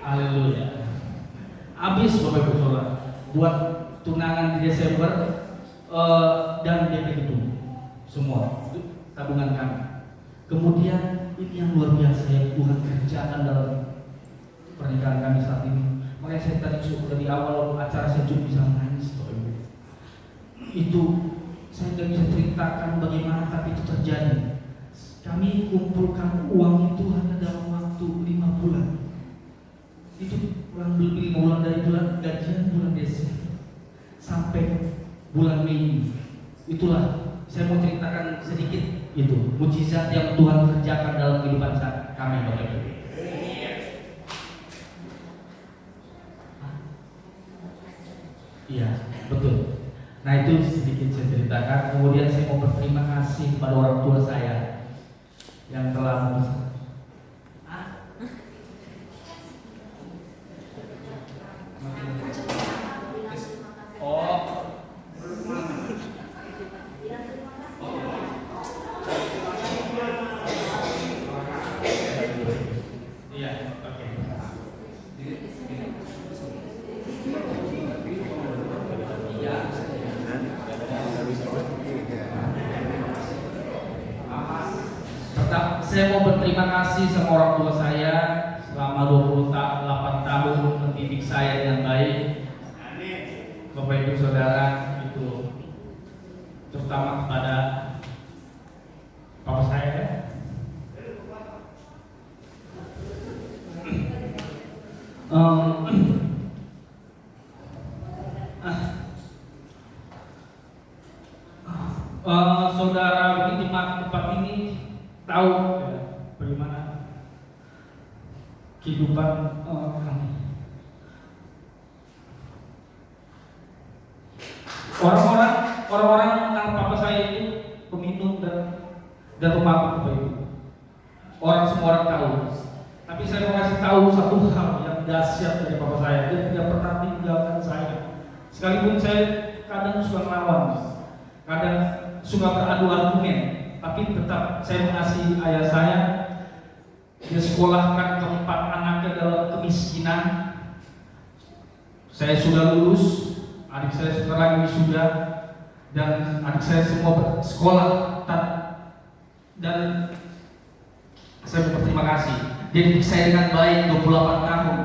Haleluya. Habis Bapak Ibu Saudara buat tunangan di Desember dan DP gedung semua tabungan kami. Kemudian ini yang luar biasa yang Tuhan kerjakan dalam pernikahan kami saat ini. Makanya saya tadi dari awal acara saya cuma bisa menangis Bapak Ibu. Itu saya tidak bisa ceritakan bagaimana, tapi itu terjadi. Kami kumpulkan uang itu hanya dalam waktu 5 bulan. Itu kurang lebih 5 bulan dari bulan gajian bulan Desember sampai bulan Mei. Itulah saya mau ceritakan sedikit itu mujizat yang Tuhan kerjakan dalam kehidupan kami, Bapak Ibu. Iya, betul. Nah itu sedikit saya ceritakan. Kemudian saya mau berterima kasih kepada orang tua saya yang telah saya mau berterima kasih sama orang tua saya selama 28 tahun mendidik saya dengan baik. Bapak Ibu Saudara, itu terutama kepada papa saya ya. Saudara begitu tempat ini tahu bagaimana kehidupan kami. Orang-orang mengenal papa saya itu peminum dan pemabuk, Bapak Ibu. semua orang tahu. Tapi saya mau kasih tahu satu hal yang dahsyat dari papa saya. Dia tidak pernah meninggalkan saya. Sekalipun saya kadang suka melawan, kadang suka beradu argumen, tapi tetap saya mengasihi ayah saya. Dia sekolahkan keempat anaknya dalam kemiskinan. Saya sudah lulus, adik saya sebentar lagi wisuda, dan adik saya semua bersekolah, dan saya berterima kasih. Dia didik saya dengan baik 28 tahun.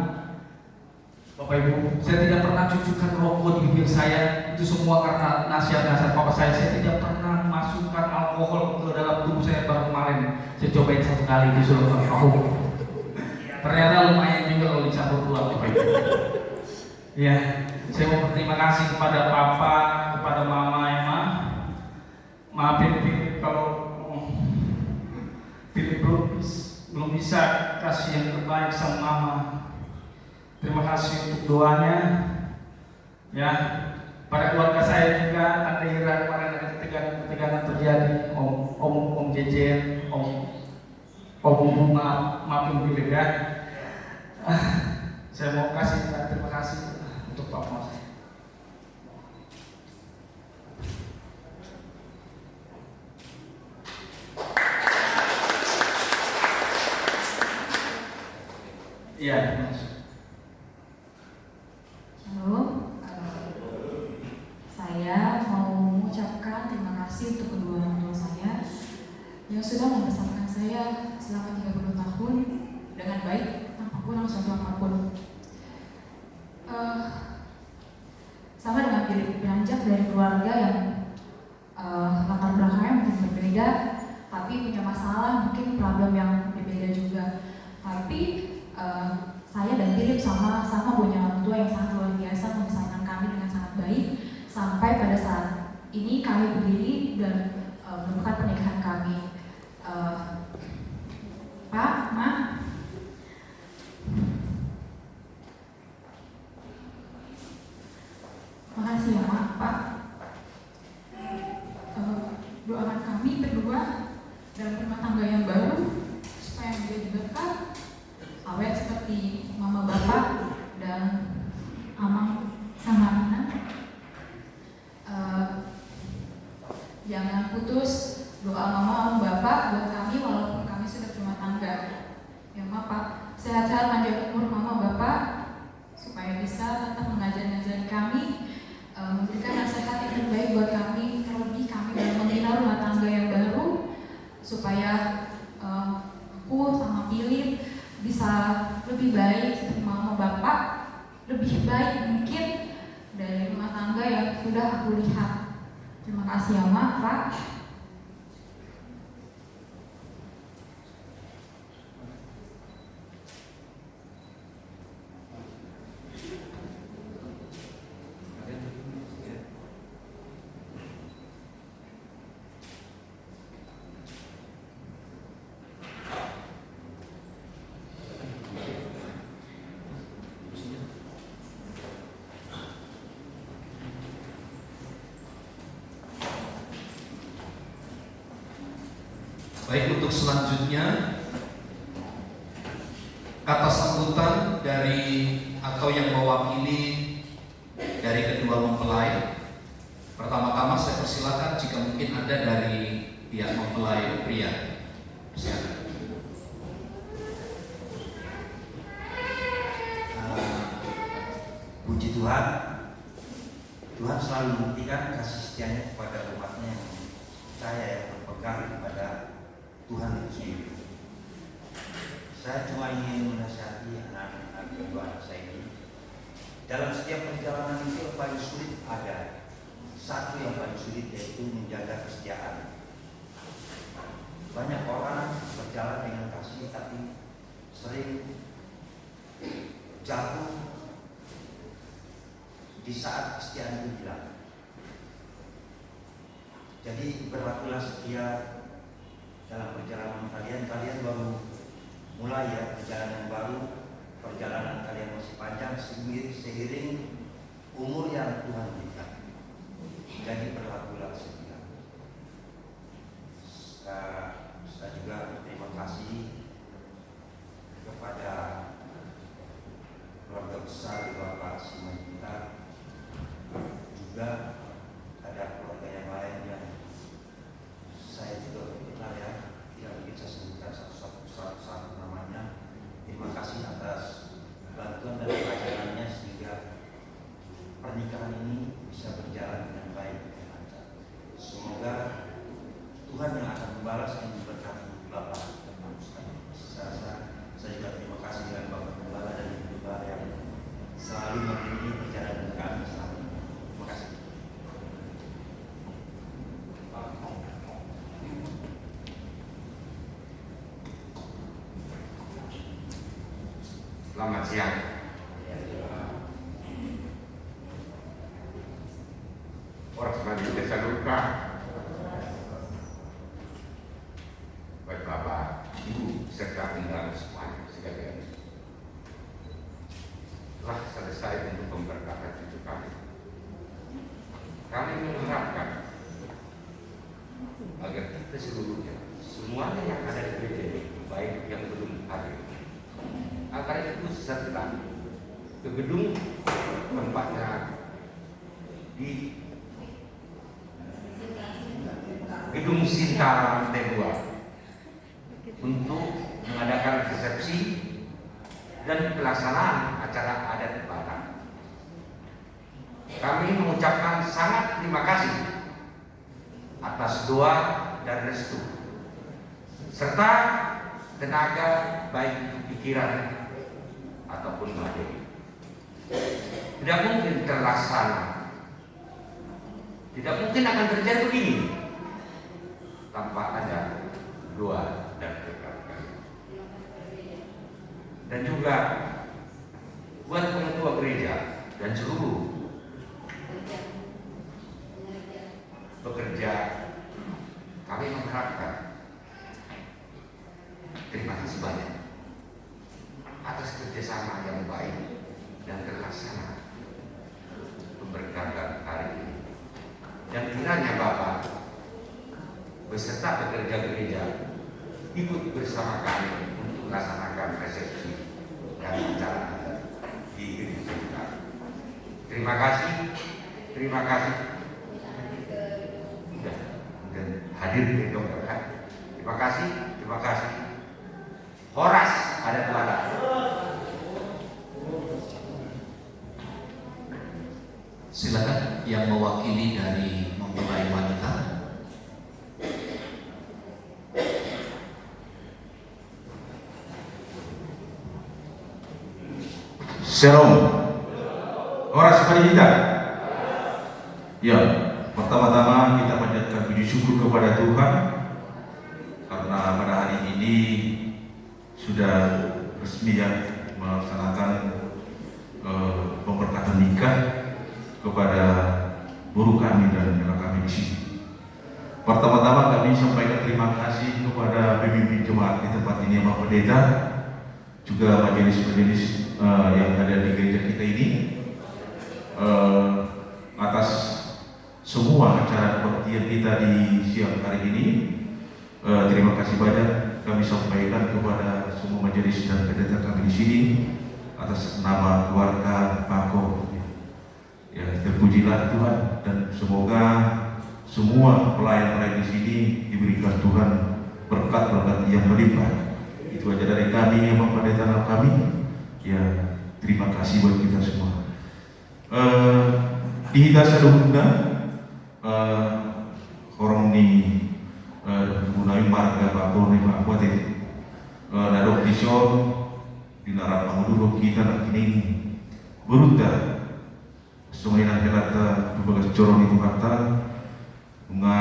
Bapak Ibu, saya tidak pernah cucukkan rokok di bibir saya. Itu semua karena nasihat-nasihat papa saya. Saya tidak pernah masukkan alkohol ke dalam tubuh saya baru kemarin. Saya cobain 1 kali disuruh alkohol. Ternyata lumayan juga kalau dicampur pulang, Bapak Ibu. Ya, saya mau berterima kasih kepada papa, kepada mama, Emma. Maafin Philip kalau Philip belum bisa kasih yang terbaik sama mama. Terima kasih untuk doanya. Ya, pada keluarga saya juga ada Ira kemarin ada ketegangan terjadi. Om Jejen, Om Bunga, maafin Philip ya. Saya mau kasih terima kasih untuk Pak Mas. Iya, Mas. Halo, saya mau mengucapkan terima kasih untuk kedua orang tua saya yang sudah membesarkan saya selama 30 tahun dengan baik tanpa kurang suatu apapun. Sama dengan beranjak dari keluarga yang latar belakangnya mungkin berbeda, tapi punya masalah, mungkin problem yang berbeda juga. Tapi saya dan Philip sama punya orang tua yang sangat luar biasa membesarkan kami dengan sangat baik sampai pada saat ini kami berdiri dan menemukan pernikahan kami. Pak, Ma, makasih ya Ma, Pak. Doakan kami berdua dalam rumah tangga yang baru supaya menjadi berkat, awet seperti mama bapak dan Amang sama Amina. Jangan putus doa mama om bapak buat kami walaupun kami sudah berumah tangga. Ya Ma, Pak, sehat-sehat panjang umur mama bapak supaya bisa tetap mengajari kami, memberikan nasihat yang terbaik buat kami, terlebih kami dalam membina rumah tangga yang baru supaya aku sama Philip bisa lebih baik seperti mama bapak, lebih baik mungkin dari rumah tangga yang sudah aku lihat. Terima kasih ya Ma, Pak. Baik, untuk selanjutnya kata sambutan dari atau yang mewakili dari kedua mempelai. Pertama-tama saya persilakan jika mungkin ada dari pihak mempelai pria. Silakan. Puji Tuhan, Tuhan selalu membuktikan kasih setianya kepada umatnya yang percaya, yang berpegang kepada Tuhan itu sendiri. Saya cuma ingin menasihati anak-anak kedua anak saya ini. Dalam setiap perjalanan itu yang paling sulit ada satu yang paling sulit, yaitu menjaga kesetiaan. Banyak orang berjalan dengan kasih tapi sering jatuh di saat kesetiaan itu hilang. Jadi berlakulah setia dalam perjalanan kalian baru mulai ya perjalanan baru, perjalanan kalian masih panjang seiring umur yang Tuhan berikan. Jadi berlakulah setia. Saya juga berterima kasih Selamat siang. Orang sebagai desa luka. Baik Bapak, Ibu, serta undangan semuanya sekalian. Telah selesai untuk pemberkatan cucu kami. Kami mengharapkan agar kita seluruhnya, semuanya yang ada di gereja ini, baik yang belum hadir, agar itu serta ke gedung tempatnya di Gedung Sinta lantai 2 untuk mengadakan resepsi dan pelaksanaan acara adat Batak. Kami mengucapkan sangat terima kasih atas doa dan restu serta tenaga baik itu pikiran ataupun materi. Tidak mungkin terlaksana, tidak mungkin akan terjadi begini tanpa ada doa dan berkat kami. Dan juga buat pengetua gereja dan seluruh pekerja, kami mengharapkan terima kasih banyak atas kerjasama yang baik dan terlaksana pemberkatan hari ini. Dan kiranya Bapak beserta pekerja gereja ikut bersama kami untuk melaksanakan resepsi dan acara di gereja kita. Terima kasih. Dan hadir di Dongkrak. Terima kasih. Horas ada Batak. Silakan yang mewakili dari mempelai wanita. Shalom. Horas kepada kita. Ya, pertama-tama kita panjatkan puji syukur kepada Tuhan karena pada hari ini sudah resmi ya melaksanakan pemberkatan nikah kepada guru kami dan anak kami di sini. Pertama-tama kami sampaikan terima kasih kepada pemimpin jemaat di tempat ini, Bapak Pendeta, juga majelis-majelis yang ada di gereja kita ini, atas semua acara kebaktian kita di siang hari ini. Terima kasih banyak kami sampaikan kepada semua majelis dan pendeta kami di sini atas nama keluarga Pako. Ya, terpujilah Tuhan dan semoga semua pelayan-pelayan di sini diberikan Tuhan berkat-berkat yang melimpah. Itu aja dari kami yang memperdayakan kami. Ya, terima kasih buat kita semua. Di hidasa dahulu orang ini gunai marga Pako ni Pak Kuat nadok tison dinarat manguduro kita nak kini berunta sungai nak kelata berbagai corong itu kata bunga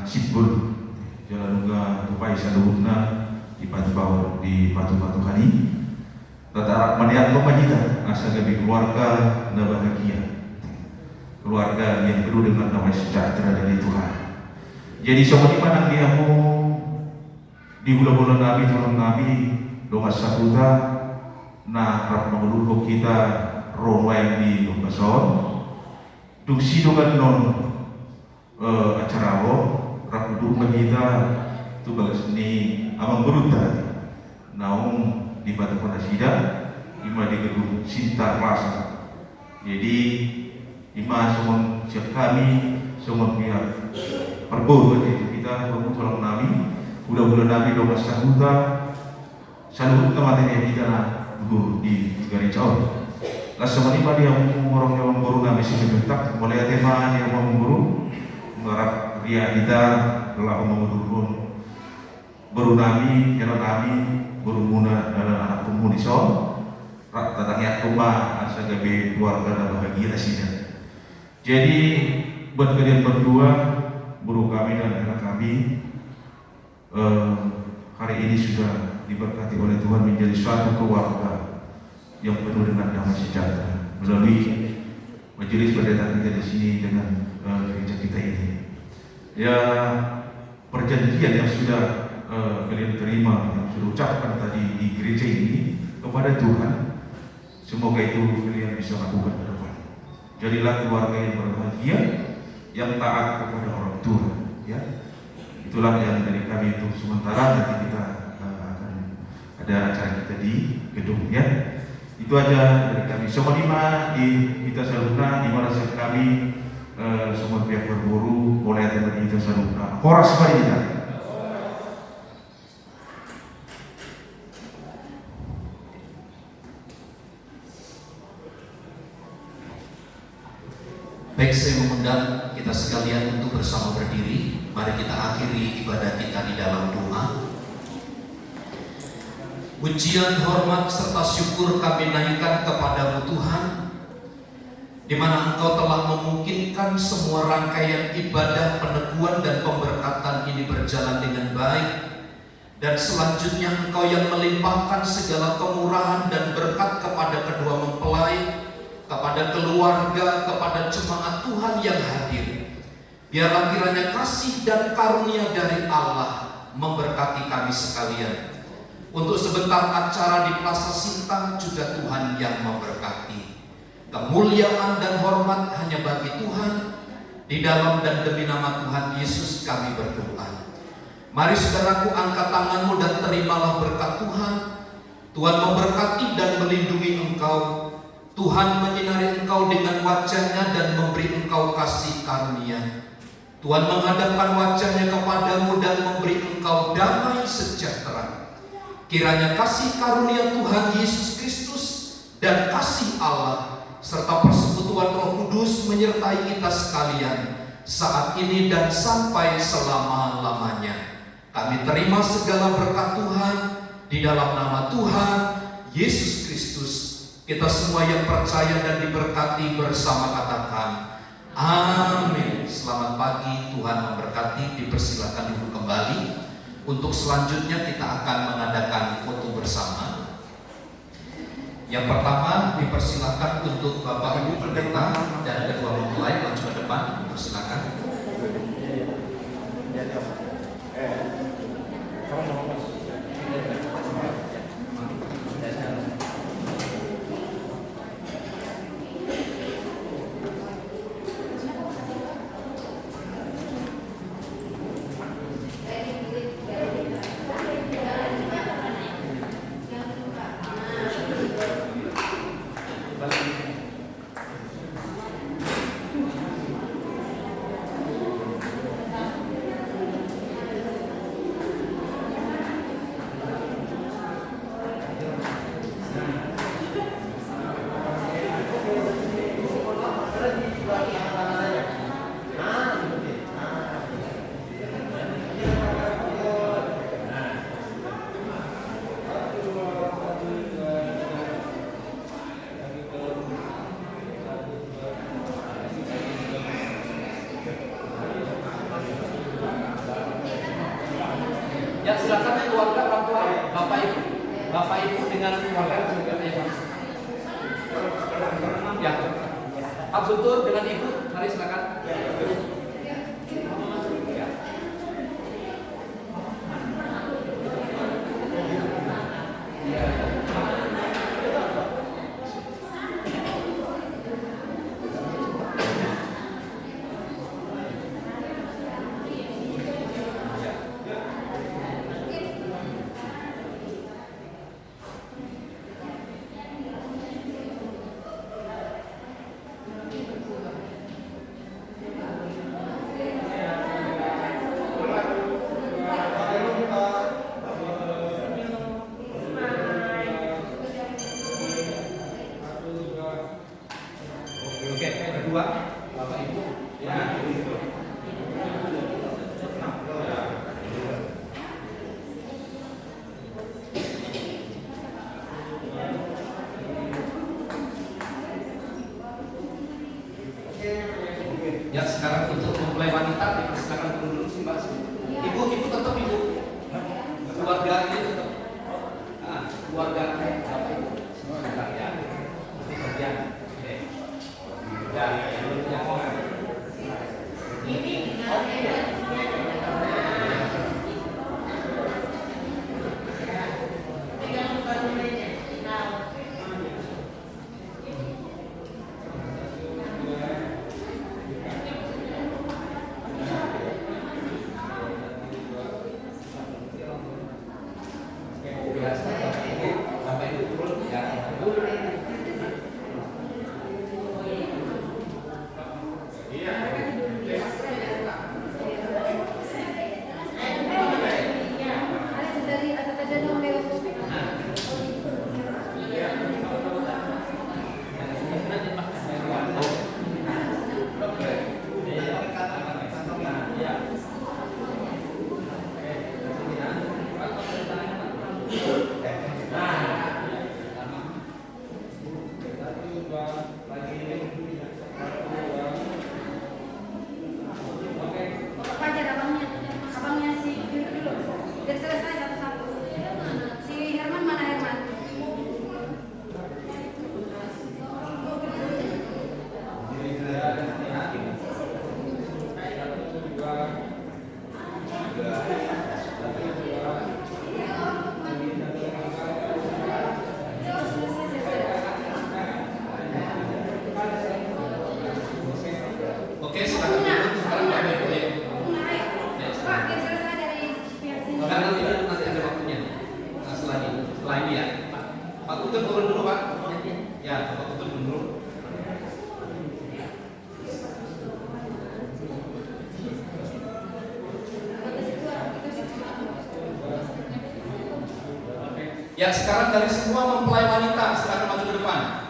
sipul jalan bunga tupai saduna di patu kani tatarak maniat pemajita asa gabi keluarga na bahagia, keluarga yang penuh dengan damai sejahtera dari Tuhan. Jadi semua di mana dia mau di bulan-bulan Nabi turun Nabi doa sakuta na rap mengulur kita ronway di Lumbason duksi dengan non acara lo rap dulu kita tu bagas ni amang beruta naung di Batu Pondasida ima di gedung Sinta Plaza. Jadi ima semua siap kami semua pihak perburu itu kita berbutuh Nabi bulan-bulan Nabi 12 sahuta saluhut kematian yang kita dulu di Gari Caur lah semua lima dia orang yang memburu Nabi sini bentak boleh tema dia memburu mengharap ria kita telah memburu baru Nabi jalan Nabi baru muna anak pemudi sol tatangnya rumah asa gabe keluarga dan bahagia sini. Jadi buat kalian berdua guru kami dan anak kami hari ini sudah diberkati oleh Tuhan menjadi suatu keluarga yang penuh dengan damai sejahtera melalui majelis pendeta kita di sini dengan gereja kita ini. Ya, perjanjian yang sudah kalian terima, yang sudah ucapkan tadi di gereja ini kepada Tuhan, semoga itu kalian bisa lakukan ke depan. Jadilah keluarga yang berbahagia, yang taat kepada orang tua. Ya, itulah yang dari kami untuk sementara. Nanti kita akan ada acara kita di gedung, ya. Itu aja dari kami. Semua lima di kita saluna di mana kami semua pihak berburu oleh teman kita saluna. Horas kita. Baik, saya mengundang kita sekalian untuk bersama berdiri. Mari kita akhiri ibadah kita di dalam doa. Pujian, hormat, serta syukur kami naikkan kepadamu Tuhan, di mana Engkau telah memungkinkan semua rangkaian ibadah, peneguhan dan pemberkatan ini berjalan dengan baik. Dan selanjutnya Engkau yang melimpahkan segala kemurahan dan berkat kepada kedua mempelai, kepada keluarga, kepada jemaat Tuhan yang hadir. Biarlah kiranya kasih dan karunia dari Allah memberkati kami sekalian. Untuk sebentar acara di Plaza Sinta juga Tuhan yang memberkati. Kemuliaan dan hormat hanya bagi Tuhan. Di dalam dan demi nama Tuhan Yesus kami berdoa. Mari saudaraku, angkat tanganmu dan terimalah berkat Tuhan. Tuhan memberkati dan melindungi engkau. Tuhan menyinari engkau dengan wajah-Nya dan memberi engkau kasih karunia. Tuhan menghadapkan wajah-Nya kepadamu dan memberi engkau damai sejahtera. Kiranya kasih karunia Tuhan Yesus Kristus dan kasih Allah serta persekutuan Roh Kudus menyertai kita sekalian saat ini dan sampai selama-lamanya. Kami terima segala berkat Tuhan di dalam nama Tuhan Yesus Kristus. Kita semua yang percaya dan diberkati bersama katakan amin. Selamat pagi, Tuhan memberkati. Dipersilakan duduk kembali. Untuk selanjutnya kita akan mengadakan foto bersama. Yang pertama dipersilakan untuk Bapak Ibu Pendeta dan kedua mempelai maju ke depan. Persilakan. Ya, silakan keluarga, orang tua, bapak ibu dengan keluarga juga ya. Ya, Pak Guntur dengan ibu, mari silakan. Ya, sekarang untuk mempelai wanita dipersilakan turun dulu sih Mbak. Ibu tetap ibu. Keluarga ini tetap. Keluarga Bapak Ibu. Sebentar ya. Ya, sekarang dari semua mempelai wanita silakan maju ke depan.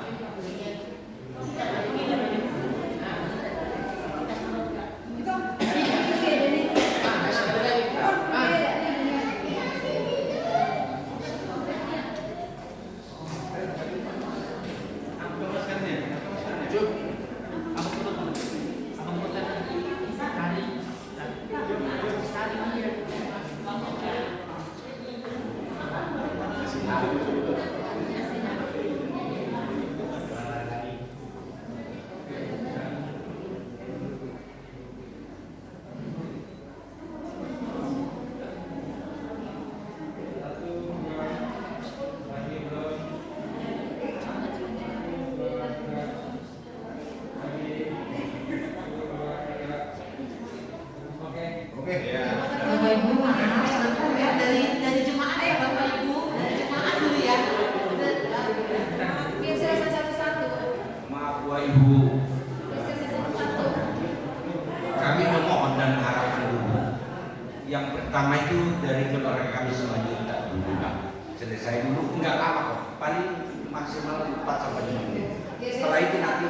Bapak Ibu, maaf sebentar ya, dari jemaah ya Bapak Ibu, dari jemaah dulu ya. Biar selesai satu-satu. Maaf Bapak Ibu, Biar selesai satu-satu. kami memohon dan mengharapkan dulu. Yang pertama itu dari keluarga kami semuanya tidak dulu, Pak. Selesai dulu, enggak lama kok, paling maksimal 4 sampai 5 menit. Setelah itu nanti